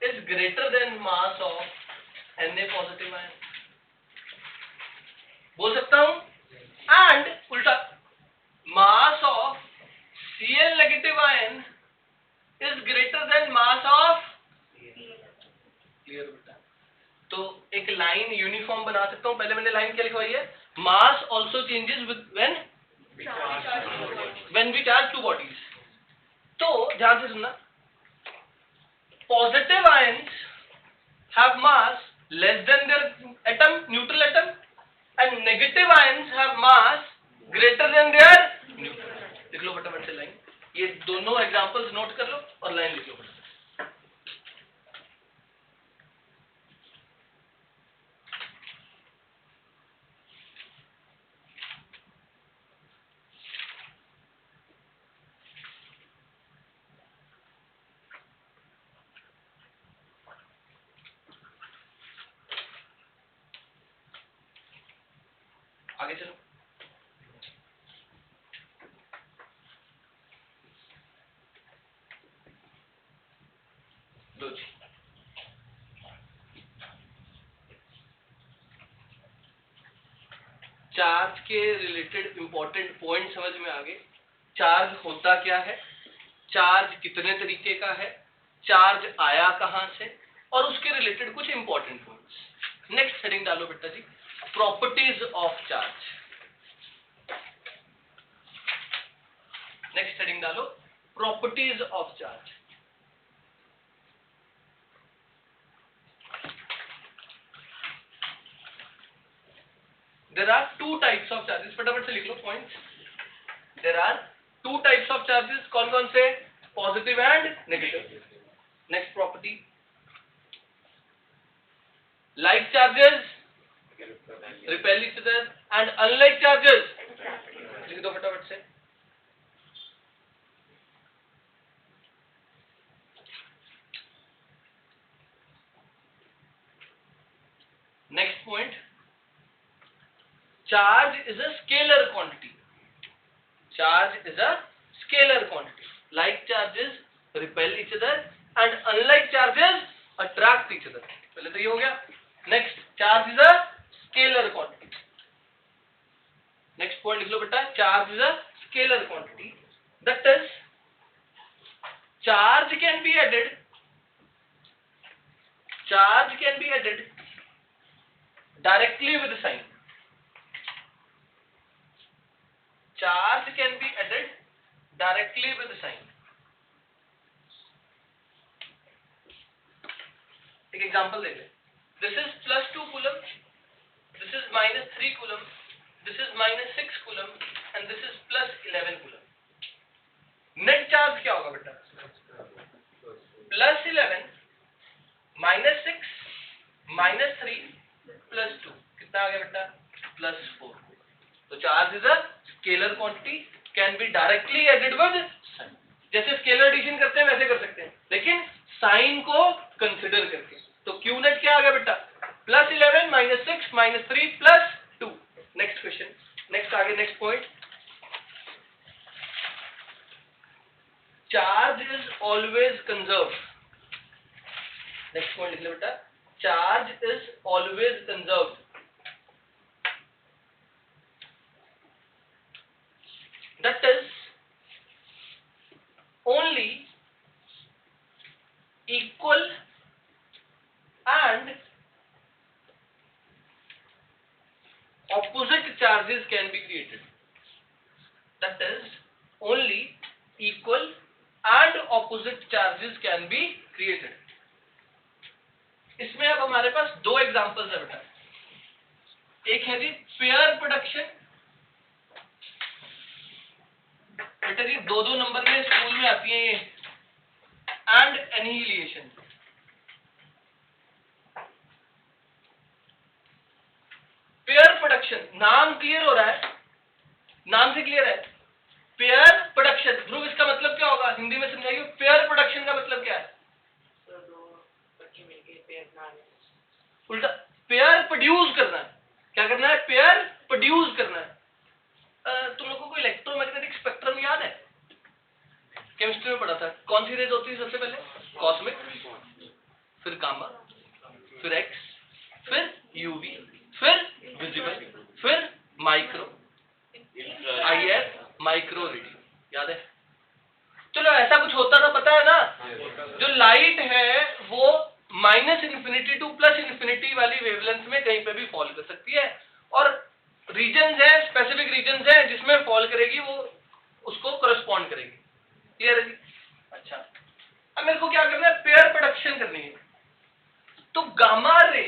is greater then mass of Na positive ion, बोल सकता हूं। एंड उल्टा, mass of Cl negative ion is greater then mass of, clear बेटा? तो एक लाइन यूनिफॉर्म बना सकता हूं। पहले मैंने लाइन क्या लिखवाई है? Mass also changes with when we charge two bodies. तो ध्यान से सुनना, positive ions have mass less than their atom, neutral atom, and negative ions have mass greater than their neutral. लिख लो फटाफट से लाइन, ये दोनों एग्जांपल्स नोट कर लो और लाइन लिख लो। आगे चलो। लो जी, चार्ज के रिलेटेड इंपॉर्टेंट पॉइंट समझ में आ गए। चार्ज होता क्या है, चार्ज कितने तरीके का है, चार्ज आया कहां से, और उसके रिलेटेड कुछ इंपॉर्टेंट पॉइंट्स। नेक्स्ट हेडिंग डालो बेटा जी, properties of charge. Next heading डालो, properties of charge. There are two types of charges, फटाफट से लिख लो points. There are two types of charges, कौन कौन से? Positive and negative. Next property, like charges repel each other and unlike charges, लिख दो फटाफट से। Next point, charge is a scalar quantity. Charge is a scalar quantity, like charges repel each other and unlike charges attract each other. पहले तो ये हो गया। Next, charge is a scalar quantity. Next point लिख लो बेटा, charge is a scalar quantity, that is charge can be added, charge can be added directly with the sign. Charge can be added directly with the sign. एक example ले ले, this is plus 2 coulomb, this is minus 3 coulomb, this is minus 6 coulomb and this is plus 11 coulomb. Net charge क्या होगा बेटा? plus 11 minus 6 minus 3 plus 2, कितना आ गया बेटा? Plus 4। तो charge is a scalar quantity, can be directly added with sign. जैसे scalar addition करते हैं वैसे कर सकते हैं, लेकिन साइन को कंसिडर करके। तो क्यू नेट क्या आ गया बेटा? Plus 11 minus 6 minus 3 plus 2। Next question, next आगे, next point, charge is always conserve. Next point लिख लो बेटा, charge is always conserved, that is only equal and opposite charges can be created, that is only equal and opposite charges can be created। इसमें अब हमारे पास दो examples है बेटा, एक है जी पेयर प्रोडक्शन। बेटा जी दो नंबर में स्कूल में आती है ये, एंड एनिहिलेशन। पेयर प्रोडक्शन, नाम क्लियर हो रहा है? नाम से क्लियर है? Pair production. ध्रुव, इसका मतलब क्या होगा? हिंदी में समझाइए, पेयर प्रोडक्शन का मतलब क्या है? उल्टा, पेयर प्रोड्यूस करना है। क्या करना है? पेयर प्रोड्यूस करना है। तुम लोगों को इलेक्ट्रोमैग्नेटिक स्पेक्ट्रम याद है? केमिस्ट्री में पढ़ा था। कौन सी रेज होती है सबसे पहले? कॉस्मिक, फिर गामा, फिर एक्स, फिर यूवी, फिर विजिबल, फिर माइक्रो, आईआर, माइक्रो रेडियो। याद है? चलो, ऐसा कुछ होता था, पता है ना? जो लाइट है वो minus infinity two plus infinity वाली वेवलेंथ में कहीं पे भी फॉल कर सकती है, और रीजन्स है, स्पेसिफिक रीजन्स है जिसमें फॉल करेगी, वो उसको करस्पॉन्ड करेगी। क्लियर है जी? अच्छा, अब मेरे को क्या करना है? पेयर प्रोडक्शन करनी है। तो गामा रे,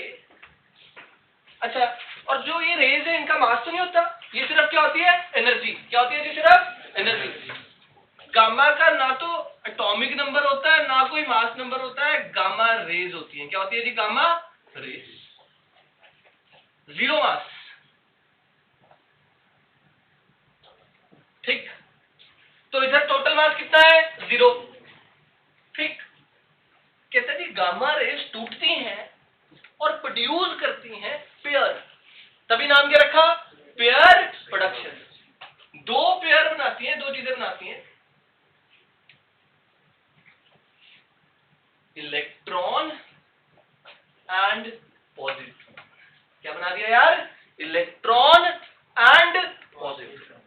अच्छा, और जो ये रेज है इनका मास तो नहीं होता, ये सिर्फ क्या होती है? एनर्जी। क्या होती है जी? सिर्फ एनर्जी। गामा का ना तो एटॉमिक नंबर होता है, ना कोई मास नंबर होता है, गामा रेज होती है। क्या होती है जी? Gamma rays. जीरो मास, ठीक? तो इधर टोटल मास कितना है? 0, ठीक? कहते हैं जी गामा रेज टूटती हैं और प्रोड्यूस करती हैं पेयर, तभी नाम क्या रखा? Pair production. दो पेयर बनाती हैं, दो चीजें बनाती हैं, इलेक्ट्रॉन एंड पॉजिट्रॉन। क्या बना दिया यार? Electron and positron.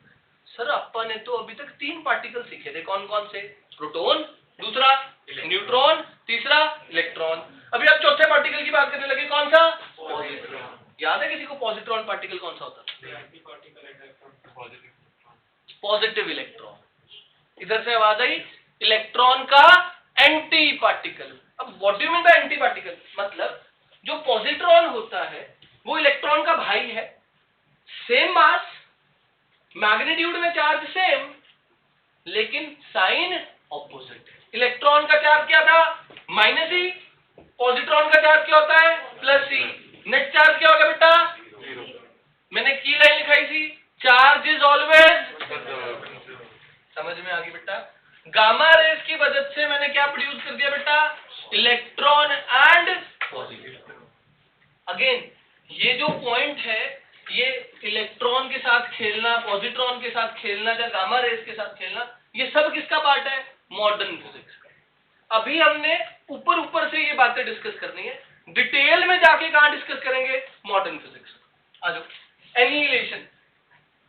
सर अपन ने तो अभी तक 3 पार्टिकल सीखे थे, कौन कौन से? प्रोटॉन, दूसरा न्यूट्रॉन, तीसरा इलेक्ट्रॉन। अभी आप चौथे पार्टिकल की बात करने लगे, कौन सा? पॉजिट्रॉन। याद है किसी को पॉजिट्रॉन पार्टिकल कौन सा होता है? Positive electron. इधर से आवाज आई, इलेक्ट्रॉन का एंटी पार्टिकल। अब what do you mean by anti particle? मतलब जो पॉजिट्रॉन होता है वो इलेक्ट्रॉन का भाई है, सेम मास, मैग्नीट्यूड में चार्ज सेम, लेकिन साइन ऑपोजिट। इलेक्ट्रॉन का चार्ज क्या था? -e, पॉजिट्रॉन का चार्ज क्या होता है? +e। नेट चार्ज क्या होगा बेटा? 0। मैंने की लाइन लिखाई थी, चार्ज इज ऑलवेज, समझ में आ गई बेटा। गामा रेस की मदद से मैंने क्या प्रोड्यूस कर दिया बेटा, इलेक्ट्रॉन एंड पॉजिट्रॉन। अगेन ये जो पॉइंट है, ये इलेक्ट्रॉन के साथ खेलना, पॉजिट्रॉन के साथ खेलना या गामा रेस के साथ खेलना, ये सब किसका पार्ट है, मॉडर्न फिजिक्स का। अभी हमने ऊपर ऊपर से ये बातें डिस्कस करनी है, डिटेल में जाके कहां डिस्कस करेंगे, मॉडर्न फिजिक्स। आ जाओ, एनिहिलेशन,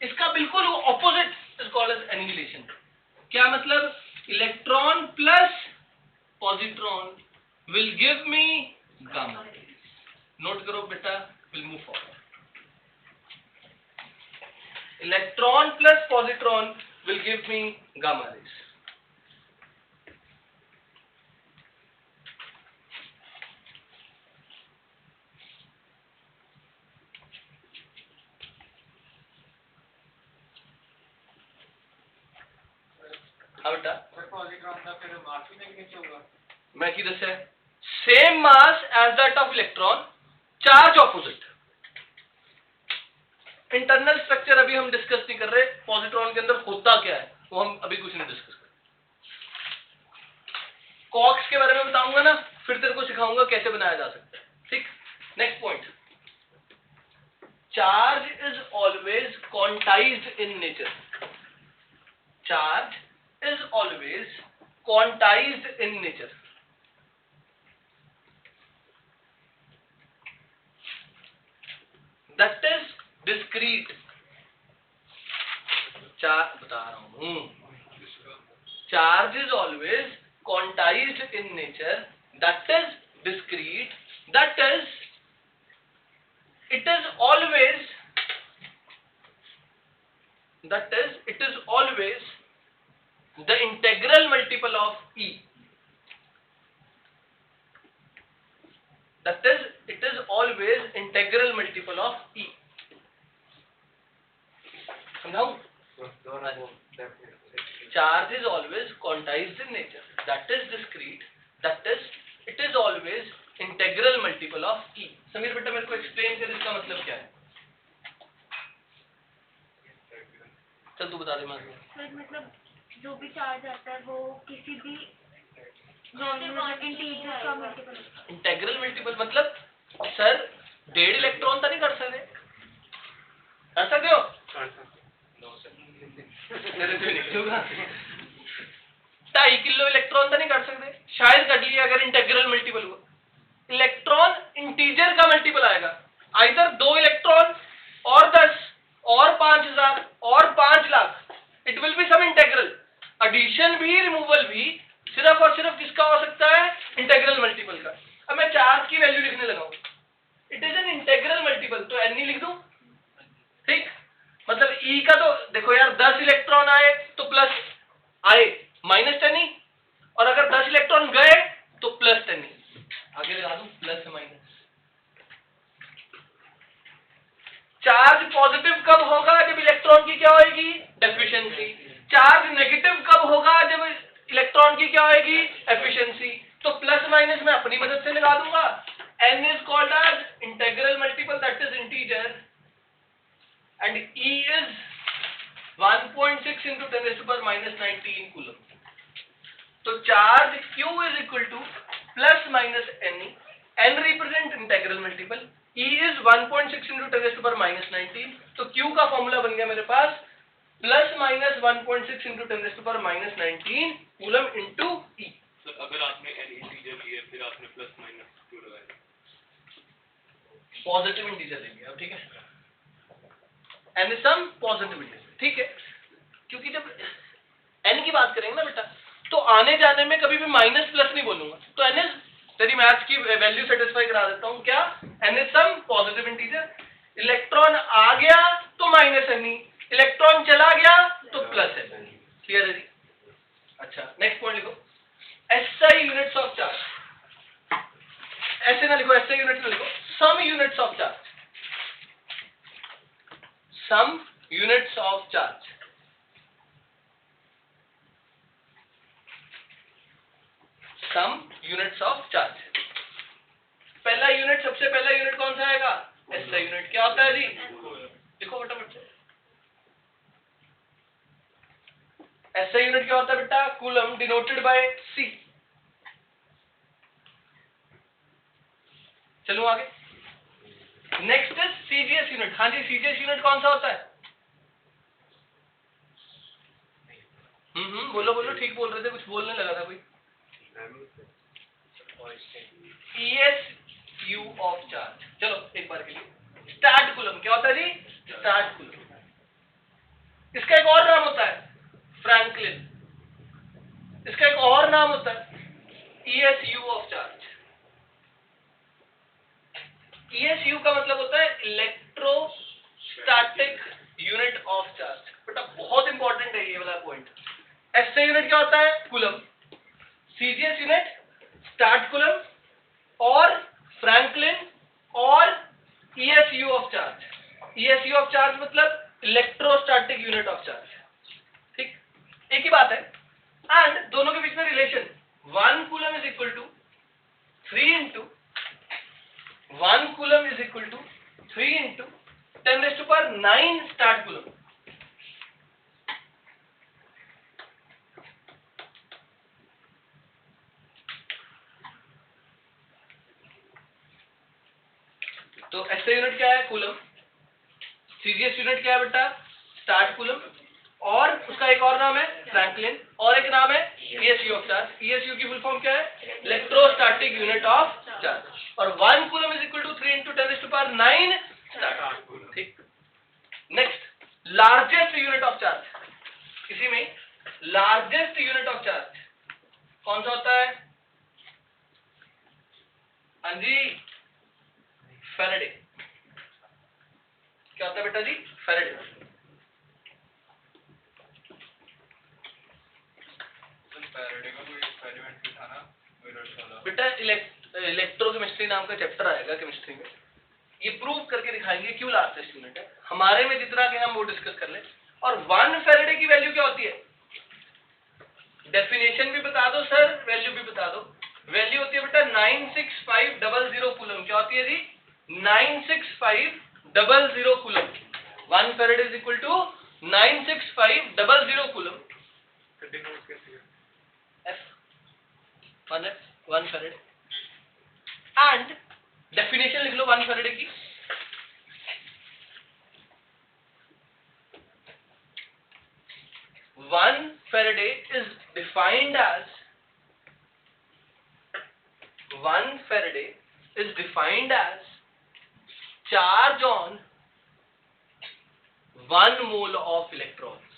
इसका बिल्कुल opposite is called as annihilation. क्या मतलब, electron plus positron will give me gamma rays. Note करो बेटा, will move forward. Electron plus positron will give me gamma rays. बेटा पॉजिट्रॉन का फिर मास भी नहीं नीचे होगा, मैं की दस है, same mass as that of electron, charge opposite. Internal structure अभी हम डिस्कस नहीं कर रहे, पॉजिट्रॉन के अंदर होता क्या है वो हम अभी कुछ नहीं डिस्कस कर। कॉक्स के बारे में बताऊंगा ना, फिर तेरे को सिखाऊंगा कैसे बनाया जा सकता है, ठीक। Next point, charge is always quantized in nature. Charge is always quantized in nature. That is discrete. बता रहा हूं, charge is always quantized in nature. That is discrete. That is, it is always. That is, it is always the integral multiple of E. That is, it is always integral multiple of E. समझाऊं? Charge is always quantized in nature. That is discrete. That is, it is always integral multiple of E. Sameer बेटा मेरे को explain कर इसका मतलब क्या है। चल तू बता दे। मतलब जो भी चार्ज आता है वो किसी भी इंटीजर का मल्टीपल। इंटेग्रल मल्टीपल मतलब सर 1.5 इलेक्ट्रॉन तो नहीं कर सकते, कर सकते हो? मेरे से निकलूंगा। 2.5 किलो इलेक्ट्रॉन तो नहीं कर सकते, शायद कर लिया अगर इंटेग्रल मल्टीपल हुआ। इलेक्ट्रॉन इंटीजर का मल्टीपल आएगा, आइदर 2 इलेक्ट्रॉन और 10 और 5000 और 5 lakh, it will be some integral. Addition भी रिमूवल भी सिर्फ और सिर्फ किसका हो सकता है, इंटेग्रल मल्टीपल का। अब मैं चार्ज की वैल्यू लिखने लगा हूं, it is an integral multiple, तो एन लिख दूं, ठीक। मतलब ई का तो देखो यार, 10 इलेक्ट्रॉन आए तो प्लस आए माइनस 10 और अगर 10 इलेक्ट्रॉन गए तो प्लस 10। आगे लगा दूं प्लस माइनस। चार्ज पॉजिटिव कब होगा, जब इलेक्ट्रॉन की क्या होगी, डेफिशिएंसी। चार्ज नेगेटिव कब होगा, जब इलेक्ट्रॉन की क्या होगी, एफिशिएंसी। तो प्लस माइनस मैं अपनी मदद से लगा दूंगा। n is called as integral multiple, that is integer, and E is 1.6 into 10⁻⁻19 coulomb. तो charge Q is equal to plus minus n, n represent integral multiple, E is 1.6 into 10⁻⁻19। तो Q का formula बन गया मेरे पास plus minus 1.6 into 10⁻⁻19 coulomb into E। Sir अगर आपने n integer लिया फिर आपने प्लस माइनस क्यों लगाया? पॉजिटिव इंटीजर लेंगे अब, ठीक है, n is some positive integer, ठीक है। क्योंकि जब n की बात करेंगे ना बेटा, तो आने जाने में कभी भी माइनस प्लस नहीं बोलूंगा। तो n इज, तेरी मैथ्स की वैल्यू सेटिस्फाई करा देता हूं, क्या, n is some positive integer. Electron आ गया तो माइनस n, इलेक्ट्रॉन चला गया तो प्लस n। क्लियर है जी? अच्छा, नेक्स्ट पॉइंट लिखो, SI यूनिट्स ऑफ चार्ज। ऐसे ना लिखो, SI यूनिट्स में लिखो some units of charge. Some units of charge. Some units of charge. पहला यूनिट, सबसे पहला यूनिट कौन सा आएगा, SI यूनिट। क्या होता है जी, देखो लिखो फटाफट से। एसआई यूनिट क्या होता है बेटा? कूलम डिनोटेड बाय सी। चलो आगे। Next is CGS unit. हाँ जी, सीजीएस यूनिट कौन सा होता है? बोलो बोलो, ठीक बोल रहे थे, कुछ बोलने लगा था कोई। ESU of charge. चलो एक बार के लिए, स्टार्ट कूलम क्या होता है जी? Start coulomb. इसका एक और नाम होता है फ्रैंकलिन। इसका एक और नाम होता है ESU ऑफ चार्ज। ESU का मतलब होता है इलेक्ट्रोस्टैटिक यूनिट ऑफ चार्ज। बेटा बहुत इंपॉर्टेंट है ये वाला पॉइंट। एसआई यूनिट क्या होता है? Coulomb. CGS unit start coulomb और फ्रैंकलिन और ESU of charge. ESU of charge मतलब इलेक्ट्रोस्टैटिक यूनिट ऑफ चार्ज। ठीक, एक ही बात है। एंड दोनों के बीच में relation 1 coulomb is equal to 3 into 1 coulomb is equal to 3 into 10⁹9 statcoulomb. तो एसआई यूनिट क्या है? कूलम। सीजीएस यूनिट क्या है बेटा? Statcoulomb. और उसका एक और नाम है फ्रैंकलिन, और एक नाम है ESU ऑफ चार्ज। ESU की फुल फॉर्म क्या है? Electrostatic unit of charge. और 1 coulomb is equal to 3 into 10⁹9 start. ठीक, next largest unit of charge. इसी में लार्जेस्ट यूनिट ऑफ चार्ज कौन सा होता है? हाँ जी, फैराडे। क्या होता है बेटा जी? फैराडे। फैराडे का कोई एक्सपेरिमेंट भी था ना, मिरर्स वाला। बेटा इलेक्ट्रोकेमिस्ट्री नाम का चैप्टर आएगा केमिस्ट्री में, ये प्रूव करके दिखाएंगे क्यों लार्जेस्ट यूनिट है। हमारे में जितना के हम वो डिस्कस कर ले। और 1 फैराडे की वैल्यू क्या होती है? डेफिनेशन भी बता दो सर, वैल्यू भी बता दो। वैल्यू होती है बेटा 96500 कूलम। क्या होती है जी? 96500 coulomb. 1 faraday is equal to 96500 coulomb. F 1 faraday. And definition लिख लो 1 फैराडे की। One Faraday is defined as charge on 1 mole of electrons.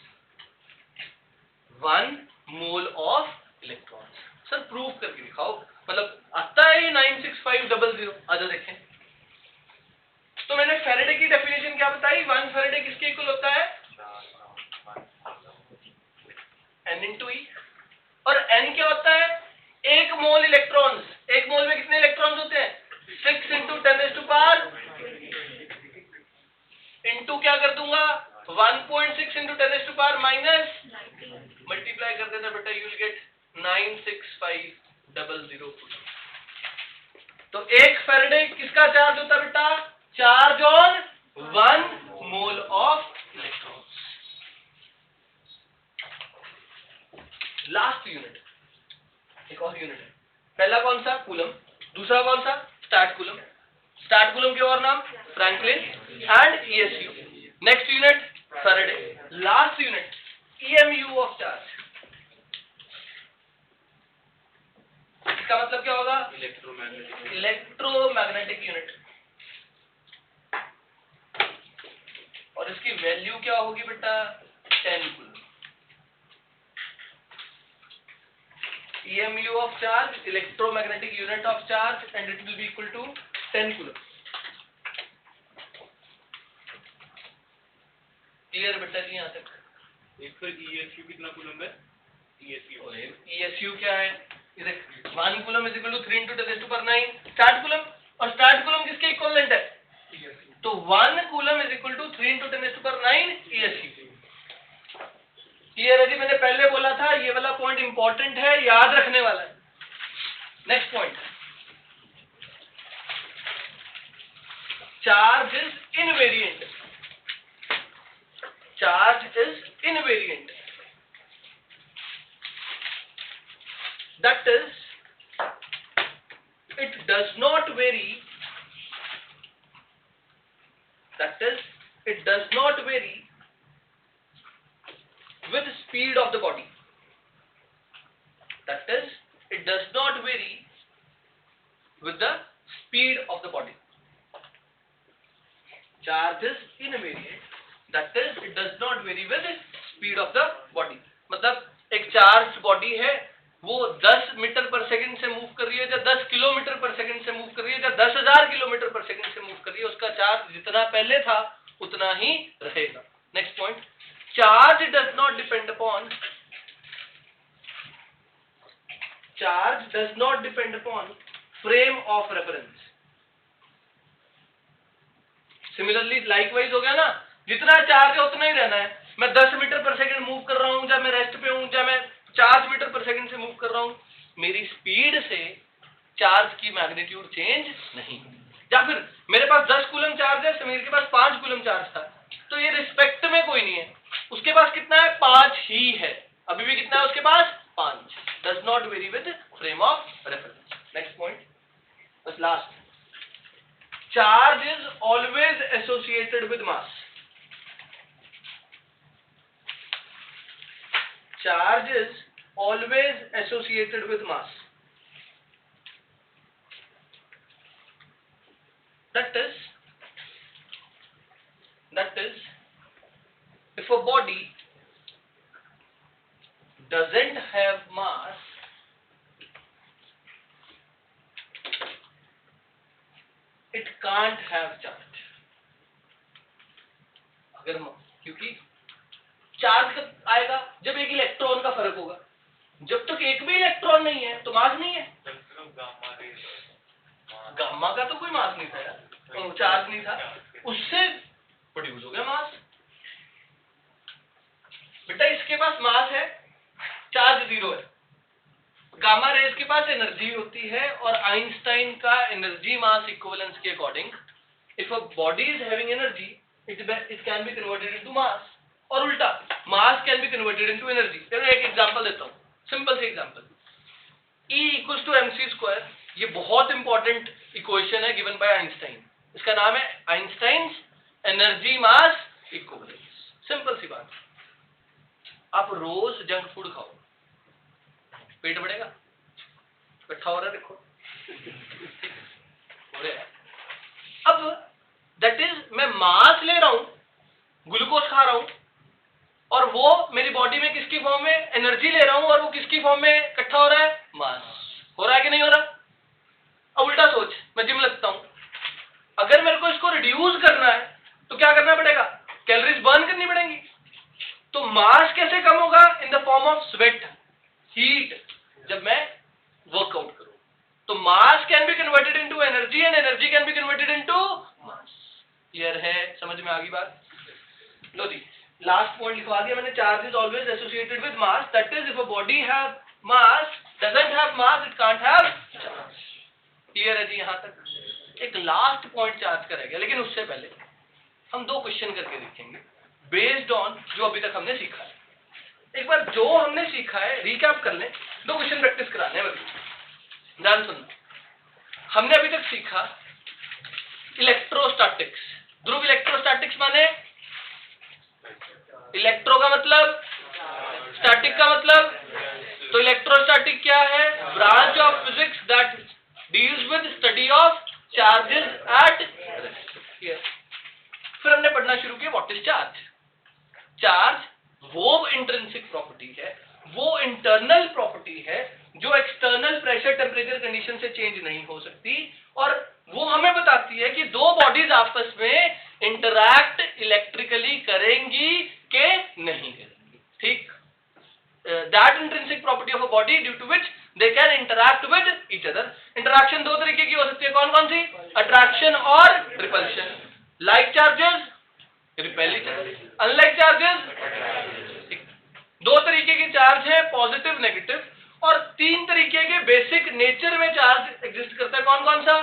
1 mole of electrons. Sir prove करके दिखाओ। मतलब आता है 96500। आजा देखें। तो मैंने फैराडे की डेफिनेशन क्या बताई? 1 फैराडे किसके इक्वल होता है? N इंटू ई। और N क्या होता है? 1 मोल इलेक्ट्रॉन्स। 1 मोल में कितने इलेक्ट्रॉन्स होते हैं? 6 इंटू 10⁻⁴ इंटू क्या कर दूंगा? 1.6 इंटू 10⁻⁻। मल्टीप्लाई कर देना बेटा, यू विल गेट 96500। तो 1 फैराडे किसका चार्ज होता है बेटा? Charge on 1 mole of electrons. Last unit, एक और यूनिट है। पहला कौन सा? कूलम। दूसरा कौन सा? Start coulomb. स्टार्ट कूलम के और नाम Franklin and ESU। Next unit Faraday. Last unit EMU of charge. इसका मतलब क्या होगा? Electromagnetic unit. और इसकी वैल्यू क्या होगी बेटा? 10 coulomb. EMU of charge, electromagnetic unit of charge, and it will be equal to 10 coulomb. Clear बेटा जी यहाँ तक? एक फिर ESU कितना कूलम है? ESU क्या है? 1 coulomb is equal to 3 into 10⁹9 statcoulomb. और स्टार्ट कूलम किसके इक्विवेलेंट है? तो 1 coulomb is equal to 3 into 10⁹9 ESU। Clear है जी? मैंने पहले बोला था ये वाला पॉइंट इंपॉर्टेंट है, याद रखने वाला है। Next point, charge is invariant. charge is invariant. That is, it does not vary. That is, it does not vary with speed of the body. That is, it does not vary with the speed of the body. Charge is invariant. That is, it does not vary with speed of the body. मतलब एक charge body है, वो 10 metre पर second से move कर रही है, या 10 किलोमीटर पर सेकंड से मूव कर रही है, या 10,000 किलोमीटर पर सेकंड से मूव कर रही है, उसका चार्ज जितना पहले था उतना ही रहेगा. Next point, charge does not depend upon frame of reference. Similarly likewise हो गया ना, जितना चार्ज है उतना ही रहना है. मैं 10 मीटर पर सेकंड मूव कर रहा हूं, जब मैं रेस्ट पे हूं, जब मैं 50 मीटर पर सेकंड से मूव कर रहा हूं, मेरी स्पीड से चार्ज की मैग्नीट्यूड चेंज नहीं. या फिर मेरे पास 10 कूलम चार्ज है, समीर के पास 5 कूलम चार्ज था, तो ये रिस्पेक्ट में कोई नहीं है. उसके पास कितना है? 5 ही है. अभी भी कितना है उसके पास? 5. Does not very with frame of reference. Next point, बस last. Charge is always associated with mass. Charge is always associated with mass. That is, if a body doesn't have mass, it can't have charge. अगर क्योंकि charge कब आएगा? जब एक electron का फर्क होगा. जब तक एक भी इलेक्ट्रॉन नहीं है तो मास नहीं है. गामा का तो कोई मास नहीं था यार, चार्ज नहीं था, उससे प्रोड्यूस हो गया मास. बेटा इसके पास मास है, चार्ज 0 है. गामा रेज के पास एनर्जी होती है, और आइंस्टाइन का एनर्जी मास इक्विवेलेंस के according, if a body is having energy, it can be converted into mass, और उल्टा mass can be converted into energy. चलो एक एग्जांपल देता हूं, सिंपल सी example. E equals to mc². ये बहुत इंपॉर्टेंट इक्वेशन है गिवन बाय आइंस्टाइन. इसका नाम है Einstein's energy mass equivalence. Simple सी बात. आप रोज जंक फूड खाओ, पेट बढ़ेगा? इकट्ठा हो रहा है, देखो हो रहा है. अब दैट इज, मैं मास ले रहा हूं, ग्लूकोज खा रहा हूं, और वो मेरी बॉडी में किसकी फॉर्म में? एनर्जी ले रहा हूं, और वो किसकी फॉर्म में इकट्ठा हो रहा है? मास. हो रहा है कि नहीं हो रहा? अब उल्टा सोच, मैं जिम लगता हूं, अगर मेरे को इसको रिड्यूस करना है तो क्या करना पड़ेगा? कैलोरीज बर्न करनी पड़ेंगी. तो मास कैसे कम होगा? In the form of sweat, heat. जब मैं वर्कआउट करूं तो मास can be converted into energy, and energy can be converted into mass. Clear है? समझ में आ गई बात? लो जी, लास्ट पॉइंट लिखवा दिया मैंने. Charge is always associated with mass. That is, if a body have mass, doesn't have mass, it can't have charge. Clear है जी यहां तक? एक लास्ट पॉइंट चार्ज का रह गया, लेकिन उससे पहले हम 2 क्वेश्चन करके देखेंगे बेस्ड ऑन जो अभी तक हमने सीखा है. एक बार जो हमने सीखा है रिकैप कर लें. 2 क्वेश्चन प्रैक्टिस कराने हैं. ध्यान सुनना. हमने अभी तक सीखा इलेक्ट्रोस्टैटिक्स. ध्रुव, इलेक्ट्रोस्टैटिक्स माने इलेक्ट्रो का मतलब, स्टैटिक का मतलब. तो इलेक्ट्रोस्टैटिक क्या है? Branch of physics that deals with study of charges at rest. फिर हमने पढ़ना शुरू किया व्हाट इज चार्ज. चार्ज वो इंट्रिंसिक प्रॉपर्टी है, वो इंटरनल प्रॉपर्टी है जो एक्सटर्नल प्रेशर टेम्परेचर कंडीशन से चेंज नहीं हो सकती, और वो हमें बताती है कि 2 बॉडीज आपस में इंटरैक्ट इलेक्ट्रिकली करेंगी के नहीं करेंगी. ठीक? That intrinsic property of a body due to which they can interact with each other. Interaction 2 तरीके की हो सकती है. कौन कौन सी? अट्रैक्शन और repulsion. Like charges repel each other, unlike charges. 2 तरीके के चार्ज है, पॉजिटिव नेगेटिव, और 3 तरीके के बेसिक नेचर में चार्ज एग्जिस्ट करता है. कौन कौन सा?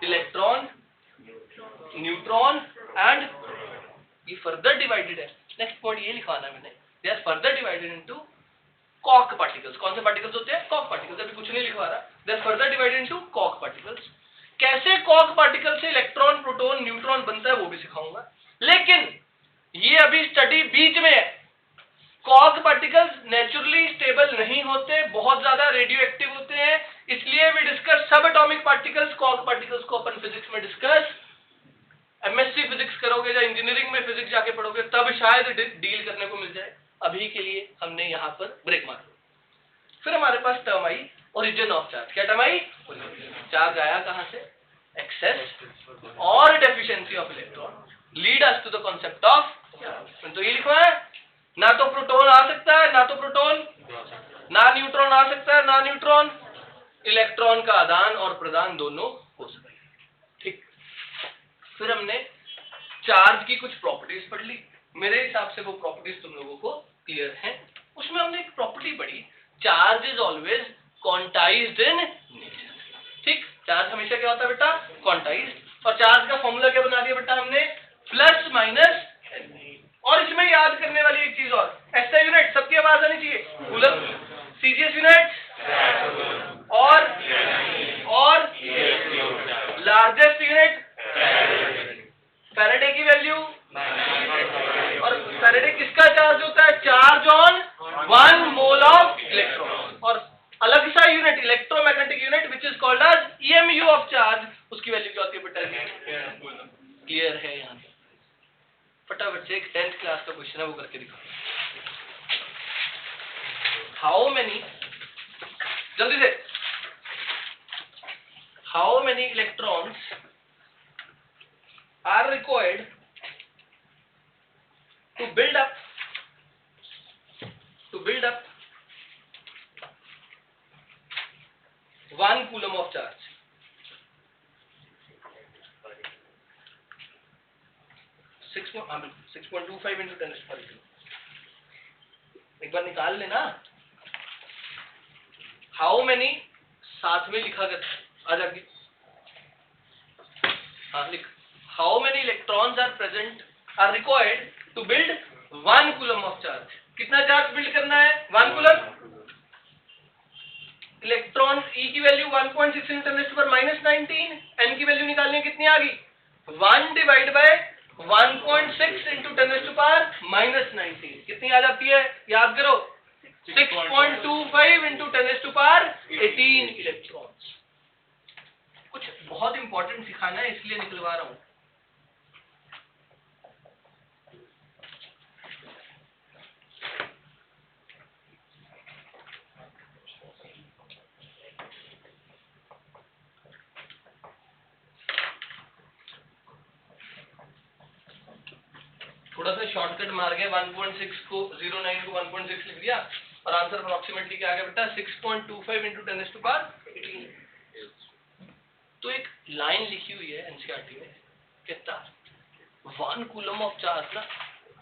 इलेक्ट्रॉन, न्यूट्रॉन एंड, ये फर्दर डिवाइडेड है. नेक्स्ट पॉइंट ये लिखवाना है मैंने, they are further divided into कॉक पार्टिकल्स। कौन से पार्टिकल्स होते हैं? कॉक पार्टिकल्स। अभी कुछ नहीं लिखवा रहा, they are further divided into कॉक पार्टिकल्स। कैसे कॉक पार्टिकल से इलेक्ट्रॉन, प्रोटॉन, न्यूट्रॉन बनता है वो भी सिखाऊंगा, लेकिन ये अभी स्टडी बीच में है। कॉक पार्टिकल्स नेचुरली स्टेबल नहीं होते, बहुत ज्यादा रेडियो एक्टिव होते हैं, इसलिए वी डिस्कस सब एटॉमिक पार्टिकल्स। कॉक पार्टिकल्स को अपन फिजिक्स में डिस्कस, एमएससी फिजिक्स करोगे या इंजीनियरिंग में फिजिक्स जाके पढ़ोगे तब शायद डील करने को मिल जाए। अभी के लिए हमने यहां पर ब्रेक मार दिया। फिर हमारे पास टर्म आई ओरिजिन ऑफ चार्ज। क्या टर्म आई? चार्ज आया कहां से? एक्सेस और deficiency of electron lead us to the concept of charge. तो ये लिखा है, ना तो प्रोटॉन आ सकता है, ना तो प्रोटॉन, ना न्यूट्रॉन आ सकता है, ना न्यूट्रॉन। इलेक्ट्रॉन का आदान और प्रदान दोनों हो सकते हैं। ठीक, फिर हमने चार्ज की कुछ प्रॉपर्टीज पढ़ ली। मेरे हिसाब से वो प्रॉपर्टीज तुम लोगों को क्लियर हैं। उसमें हमने एक प्रॉपर्टी पढ़ी, charge is always quantized in nature. ठीक, चार्ज हमेशा क्या होता है बेटा? क्वांटाइज्ड। और चार्ज का फॉर्मूला क्या बना दिया बेटा हमने? Plus minus. और इसमें याद करने वाली एक चीज और, एसआई यूनिट सबकी आवाज आनी चाहिए, कूलम। सीजीएस यूनिट और लार्जेस्ट यूनिट फैराडे की वैल्यू। और फैराडे किसका चार्ज होता है? Charge on 1 mole of electron. और अलग सा unit electromagnetic unit which is called as EMU of charge, उसकी वैल्यू क्या होती है बेटा? क्लियर है यहाँ पे? फटाफट से एक 10th क्लास का क्वेश्चन है वो करके दिखाओ। हाउ मेनी, जल्दी से, how many electrons are required to build up 1 coulomb of charge? 6.25 into 10⁻²। एक बार निकाल लेना। हाउ मेनी साथ में लिखा कर, आ जाके हाँ लिख, how many electrons are present are required to build 1 coulomb of charge. कितना चार्ज बिल्ड करना है? 1 कूलम। इलेक्ट्रॉन ई की वैल्यू 1.6 into 10⁻⁻19। एन की वैल्यू निकालनी है, कितनी आ गई? 1 डिवाइड बाय 1.6 into 10⁻⁻19 कितनी आ जाती है? याद करो, 6.25 into 10⁻18 इलेक्ट्रॉन्स। कुछ बहुत इंपॉर्टेंट सिखाना है इसलिए निकलवा रहा हूं। थोड़ा सा शॉर्टकट मार के 1.6 को 09 को 1.6 लिख दिया और आंसर अप्रोक्सीमेटली क्या आ गया बेटा? 6.25 into 10⁻18। तो एक लाइन लिखी हुई है एनसीईआरटी में, कहता 1 कूलम ऑफ चार्ज ना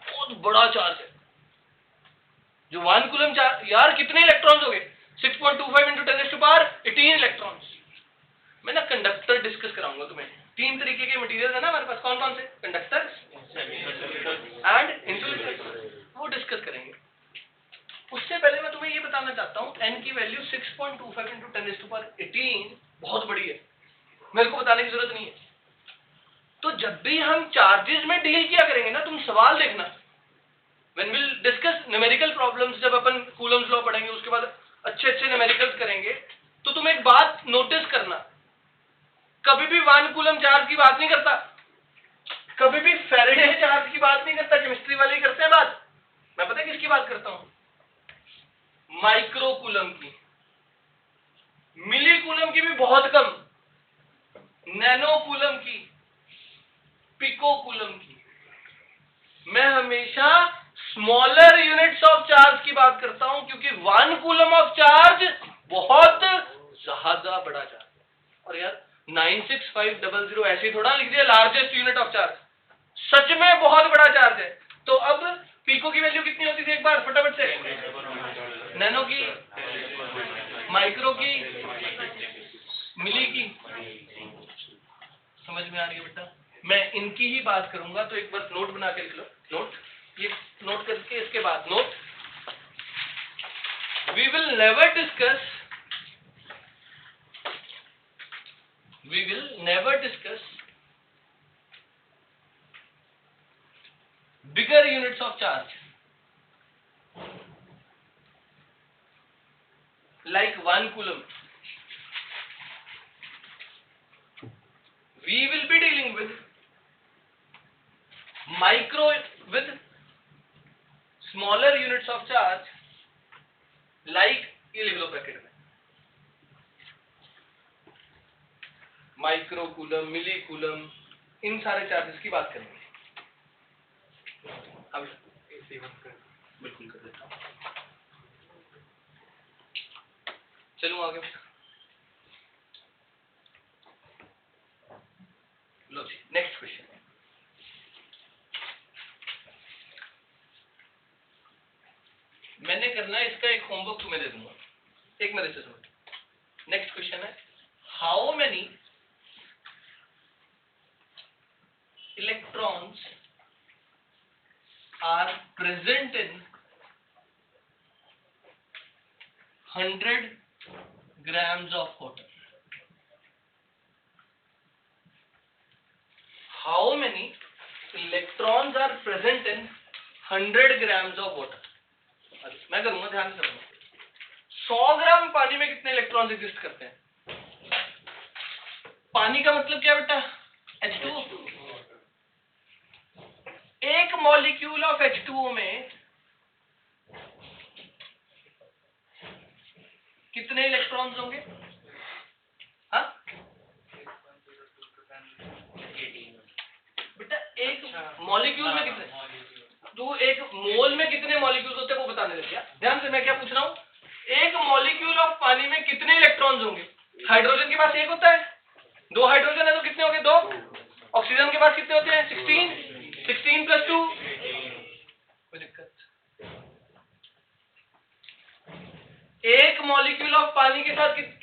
बहुत बड़ा चार्ज है। जो 1 कूलम चार्ज, यार कितने इलेक्ट्रॉन्स हो गए? 6.25 into 10⁻18 इलेक्ट्रॉन्स। मैं ना कंडक्टर डिस्कस कराऊंगा तुम्हें। 3 तरीके के मटेरियल है ना हमारे पास, कौन कौन से? कंडक्टर एंड इंसुलेटर, वो डिस्कस करेंगे। उससे पहले मैं तुम्हें ये बताना चाहता हूँ, एन की वैल्यू 6.25 into 10⁻18 बहुत बड़ी है, मेरे को बताने की जरूरत नहीं है। तो जब भी हम चार्जेस में डील किया करेंगे ना, तुम सवाल देखना, when will discuss numerical problems, जब अपन कूलम्स लॉ पढ़ेंगे उसके बाद अच्छे न्यूमेरिकल्स करेंगे, तो तुम एक बात नोटिस करना, कभी भी 1 कूलम चार्ज की बात नहीं करता, कभी भी फैराडे चार्ज की बात नहीं करता। केमिस्ट्री वाले ही करते हैं बात। मैं पता है किसकी बात करता हूं? माइक्रो कूलम की, मिली कूलम की भी बहुत कम, नैनो कूलम की, पिको कूलम की। मैं हमेशा स्मॉलर यूनिट्स ऑफ चार्ज की बात करता हूं, क्योंकि 1 कूलम ऑफ चार्ज बहुत ज्यादा बड़ा चार्ज है। और यार 96500 ऐसे थोड़ा लिख दिया लार्जेस्ट यूनिट ऑफ चार्ज, सच में बहुत बड़ा चार्ज है। तो अब पिको की वैल्यू कितनी होती थी एक बार फटाफट से? नैनो की, माइक्रो की, मिली की। समझ में आ रही है बेटा? मैं इनकी ही बात करूंगा, तो एक बार नोट बना के लिख लो। नोट ये नोट करके इसके बाद note, we will never discuss bigger units of charge like 1 coulomb. We will be dealing with smaller units of charge like, ये लिख लो ब्रैकेट में, माइक्रो कूलम, मिली कूलम, इन सारे चार्जेस की बात करेंगे। अब बिल्कुल कर देता हूँ, चलूँ आगे। लो जी, नेक्स्ट क्वेश्चन। मैंने करना है इसका एक होमवर्क तुम्हें दे दूंगा, एक मेरे से सुनो। नेक्स्ट क्वेश्चन है, how many electrons are present in 100 grams of water? How many electrons are present in 100 grams of water? मैं करूंगा, ध्यान से सुनो। 100 ग्राम पानी में कितने इलेक्ट्रॉन्स एग्जिस्ट करते हैं? पानी का मतलब क्या बेटा? H2O। एक मॉलिक्यूल ऑफ H2O में कितने इलेक्ट्रॉन्स होंगे? हाँ बेटा, एक मॉलिक्यूल में कितने? तू एक मोल में कितने मॉलिक्यूल्स होते हैं वो बताने लग गया। ध्यान से, मैं क्या पूछ रहा हूँ, एक मॉलिक्यूल ऑफ पानी में कितने इलेक्ट्रॉन्स होंगे? हाइड्रोजन के पास एक होता है, 2 हाइड्रोजन है तो कितने हो गए? 2। ऑक्सीजन के पास कितने होते हैं? 16 प्लस 2, कोई दिक्कत? एक मॉलिक्यूल ऑफ पानी के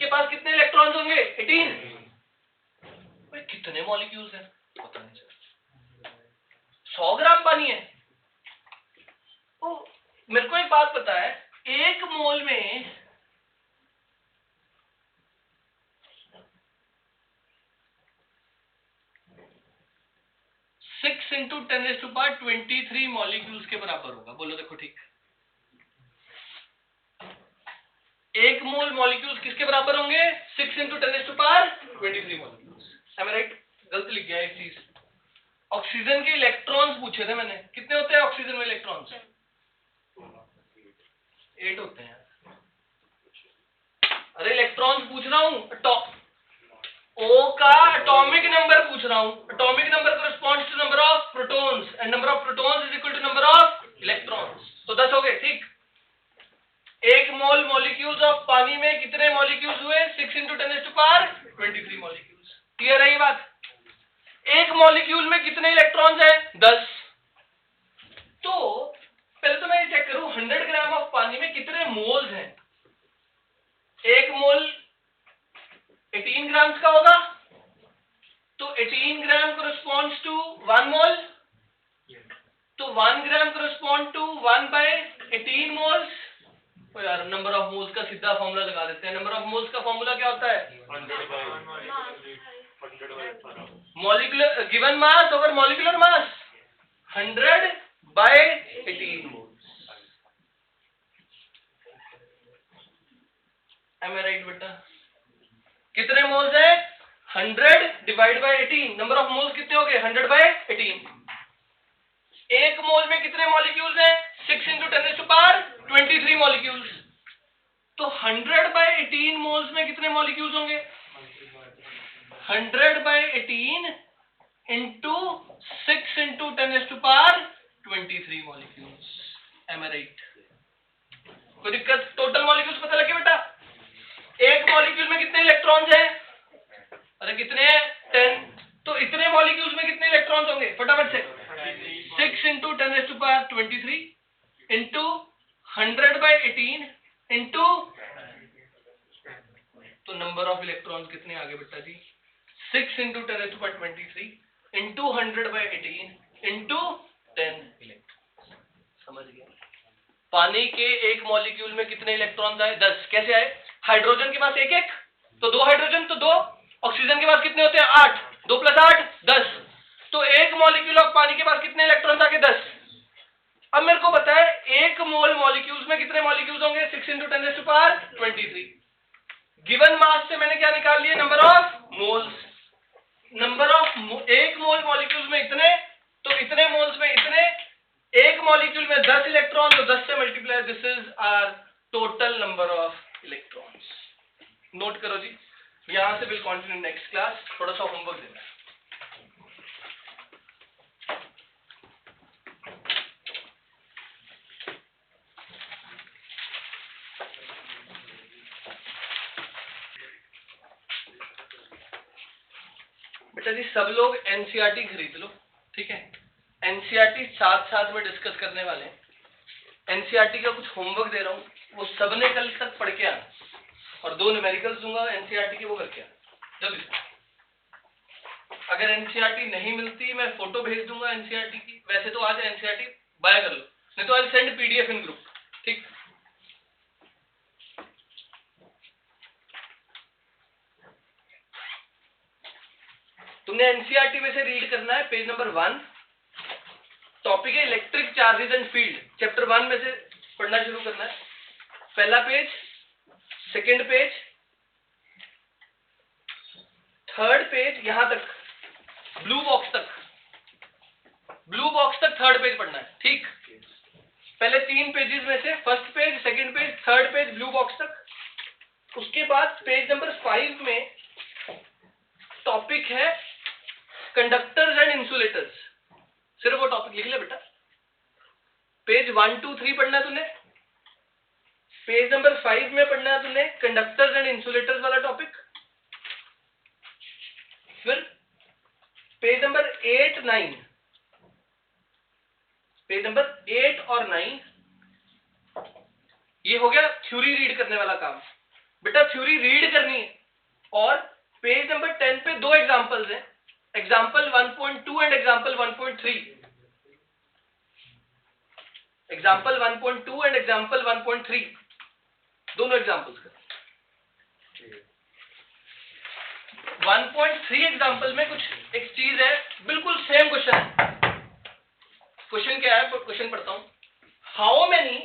पास कितने इलेक्ट्रॉन्स होंगे? 18। भाई कितने मॉलिक्यूल्स हैं पता नहीं सर, 100 ग्राम पानी है। तो मेरे को एक बात पता है, एक मोल में 6 इंटू 10⁻23 मॉलिक्यूल्स के बराबर होगा। बोलो देखो ठीक, एक मोल मॉलिक्यूल्स किसके बराबर होंगे? 6 into 10⁻23 molecules. M I right? गलत लिख गया एक चीज, ऑक्सीजन के इलेक्ट्रॉन्स पूछे थे मैंने, कितने होते हैं ऑक्सीजन में इलेक्ट्रॉन्स? 8 होते हैं। अरे इलेक्ट्रॉन्स पूछ रहा हूं, O का एटॉमिक नंबर पूछ रहा हूं। Atomic number corresponds to number of protons and number of protons is equal to number of electrons. तो 10 हो गए, ठीक। एक मोल मॉलिक्यूल्स ऑफ पानी में कितने मॉलिक्यूल्स हुए? 6 इंटू 10⁻23 मॉलिक्यूल्स। क्लियर है ये बात? एक मॉलिक्यूल में कितने इलेक्ट्रॉन्स हैं? 10। तो पहले तो मैं ये चेक करूं, 100 ग्राम ऑफ पानी में कितने मोल्स हैं? एक मोल 18 ग्राम्स का होगा, तो 18 ग्राम कॉरेस्पॉन्ड्स टू 1 मोल, तो 1 ग्राम कॉरेस्पॉन्ड टू 1/18 मोल्स। तो यार नंबर ऑफ मोल्स का सीधा फॉर्मूला लगा देते हैं। नंबर ऑफ मोल्स का फॉर्मूला क्या होता है? Molecular given mass over molecular mass, 100/18 moles. Am I right बेटा? कितने मोल्स है? 100/18। नंबर ऑफ मोल्स कितने हो गए? 100/18। एक मोल में कितने मॉलिक्यूल्स हैं? 6 इंटू 10⁻23 मॉलिक्यूल्स। तो 100/18 मोल्स में कितने मॉलिक्यूल्स होंगे? 100/18 into 6 into 10⁻23 molecules. M I right? कोई दिक्कत? टोटल मॉलिक्यूल्स पता लगे बेटा? एक मॉलिक्यूल में कितने इलेक्ट्रॉन्स हैं? अरे कितने हैं? 10। तो इतने मॉलिक्यूल्स में कितने इलेक्ट्रॉन्स होंगे फटाफट से? 6 इंटू 10⁻23 इंटू 100/18 इंटू, तो नंबर ऑफ इलेक्ट्रॉन्स कितने आगे बेटा जी? 6 इंटू 10⁻23 इंटू 100/18 इंटू 10 इलेक्ट्रॉन्स। पानी के एक मॉलिक्यूल में कितने इलेक्ट्रॉन्स आए? 10। कैसे आए? हाइड्रोजन के पास एक एक, तो 2 हाइड्रोजन तो 2, ऑक्सीजन के पास कितने होते हैं? 8, 2 + 8 10। तो एक मॉलिक्यूल ऑफ पानी के पास कितने इलेक्ट्रॉन्स आ गए? 10। अब मेरे को बताए एक मोल मॉलिक्यूल्स में कितने मॉलिक्यूल्स होंगे? 6 × 10⁻23। गिवन मास से मैंने क्या निकाल लिया? Number of moles. Number of एक मोल मॉलिक्यूल्स में इतने, तो इतने मोल्स में इतने, एक मॉलिक्यूल में 10 इलेक्ट्रॉन, तो 10 से multiply, this is our total number of electrons. Note करो जी, यहां से विल कंटिन्यू नेक्स्ट क्लास। थोड़ा सा होमवर्क देना है। बेटा जी सब लोग एनसीईआरटी खरीद लो, ठीक है? एनसीईआरटी साथ साथ में डिस्कस करने वाले हैं। एनसीईआरटी का कुछ होमवर्क दे रहा हूँ, वो सबने कल तक पढ़ के आना, और 2 न्यूमेरिकल्स दूंगा एनसीईआरटी के, वो करके आना जल्दी से। अगर एनसीईआरटी नहीं मिलती मैं फोटो भेज दूंगा एनसीईआरटी की। वैसे तो आज एनसीईआरटी बाय कर लो, नहीं तो I send PDF in group, ठीक? तुमने एनसीईआरटी में से रीड करना है पेज नंबर 1, टॉपिक है electric charges and field. Chapter 1 में से पढ़ना शुरू करना है। पहला page, second page, third page, यहां तक ब्लू बॉक्स तक, ब्लू बॉक्स तक थर्ड पेज पढ़ना है, ठीक? पहले 3 पेजेस में से first page, second page, third page, blue box तक। उसके बाद पेज नंबर 5 में टॉपिक है कंडक्टर्स एंड इंसुलेटर्स। सिर्फ वो टॉपिक लिख ले बेटा। पेज 1, 2, 3 पढ़ना है तूने। पेज नंबर 5 में पढ़ना है तूने कंडक्टर्स एंड इंसुलेटर्स वाला टॉपिक। फिर पेज नंबर 8, 9, पेज नंबर 8 और 9, ये हो गया थ्योरी रीड करने वाला काम। बेटा थ्योरी रीड करनी है, और पेज नंबर 10 पे 2 एग्जांपल्स हैं, example 1.2 and example 1.3। Example 1.2 and example 1.3, दोनों एग्जांपल्स का। 1.3 एग्जांपल में कुछ एक चीज है, बिल्कुल सेम क्वेश्चन है। क्वेश्चन क्या है? क्वेश्चन पढ़ता हूं। How many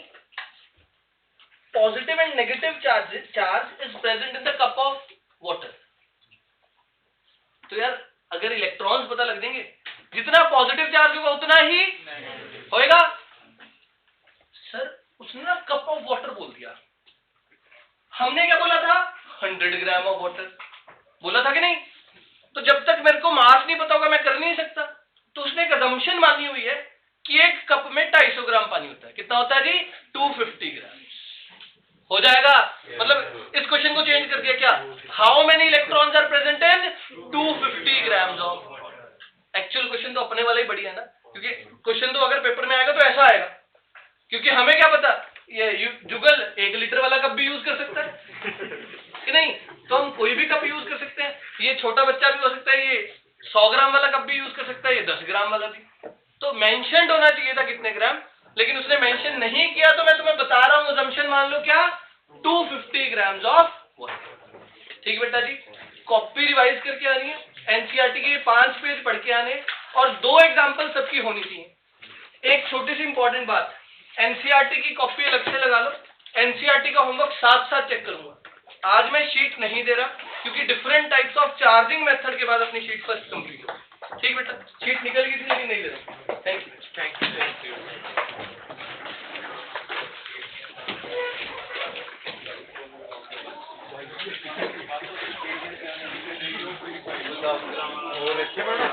positive and negative charge is present in the cup of water? तो यार अगर इलेक्ट्रॉन्स पता लग जाएंगे, जितना पॉजिटिव चार्ज होगा उतना ही होएगा। सर उसने ना कप ऑफ वाटर बोल दिया, हमने क्या बोला था? 100 ग्राम ऑफ वाटर बोला था कि नहीं? तो जब तक मेरे को मास नहीं पता होगा मैं कर नहीं सकता। तो उसने एक असम्पशन मानी हुई है कि एक कप में 250 ग्राम पानी होता है। कितना होता है जी? 250 ग्राम। हो जाएगा? मतलब इस क्वेश्चन को चेंज कर दिया क्या? How many electrons are present in 250 grams of. Actual question तो अपने वाला ही बढ़िया है ना, क्योंकि क्वेश्चन तो अगर पेपर में आएगा तो ऐसा आएगा, क्योंकि हमें क्या पता ये जुगल 1 लीटर वाला कप भी यूज कर सकता है कि नहीं? तो हम कोई भी कप यूज कर सकते हैं। ये छोटा बच्चा भी हो सकता है, ये 100 ग्राम वाला कप भी यूज कर सकता है, ये 10 ग्राम वाला भी। तो मेंशन होना चाहिए था कितने ग्राम, लेकिन उसने मेंशन नहीं किया। तो मैं तुम्हें बता रहा हूं, असम्पशन मान लो क्या? 250 ग्राम्स ऑफ वाटर। ठीक बेटा जी, कॉपी रिवाइज करके आनी है। एनसीईआरटी के 5 पेज पढ़ के आने, और 2 एग्जांपल सबकी होनी चाहिए। एक छोटी सी इंपॉर्टेंट बात, एनसीईआरटी की कॉपी अलग से लगा लो, एनसीईआरटी का होमवर्क साथ साथ चेक करूंगा। आज मैं शीट नहीं दे रहा, क्योंकि different types of charging method के बाद अपनी शीट फर्स्ट कंप्लीट हो। ठीक बेटा, शीट निकल गई थी लेकिन नहीं दे रहा। Thank you. Thank you. और अच्छे पढ़ो।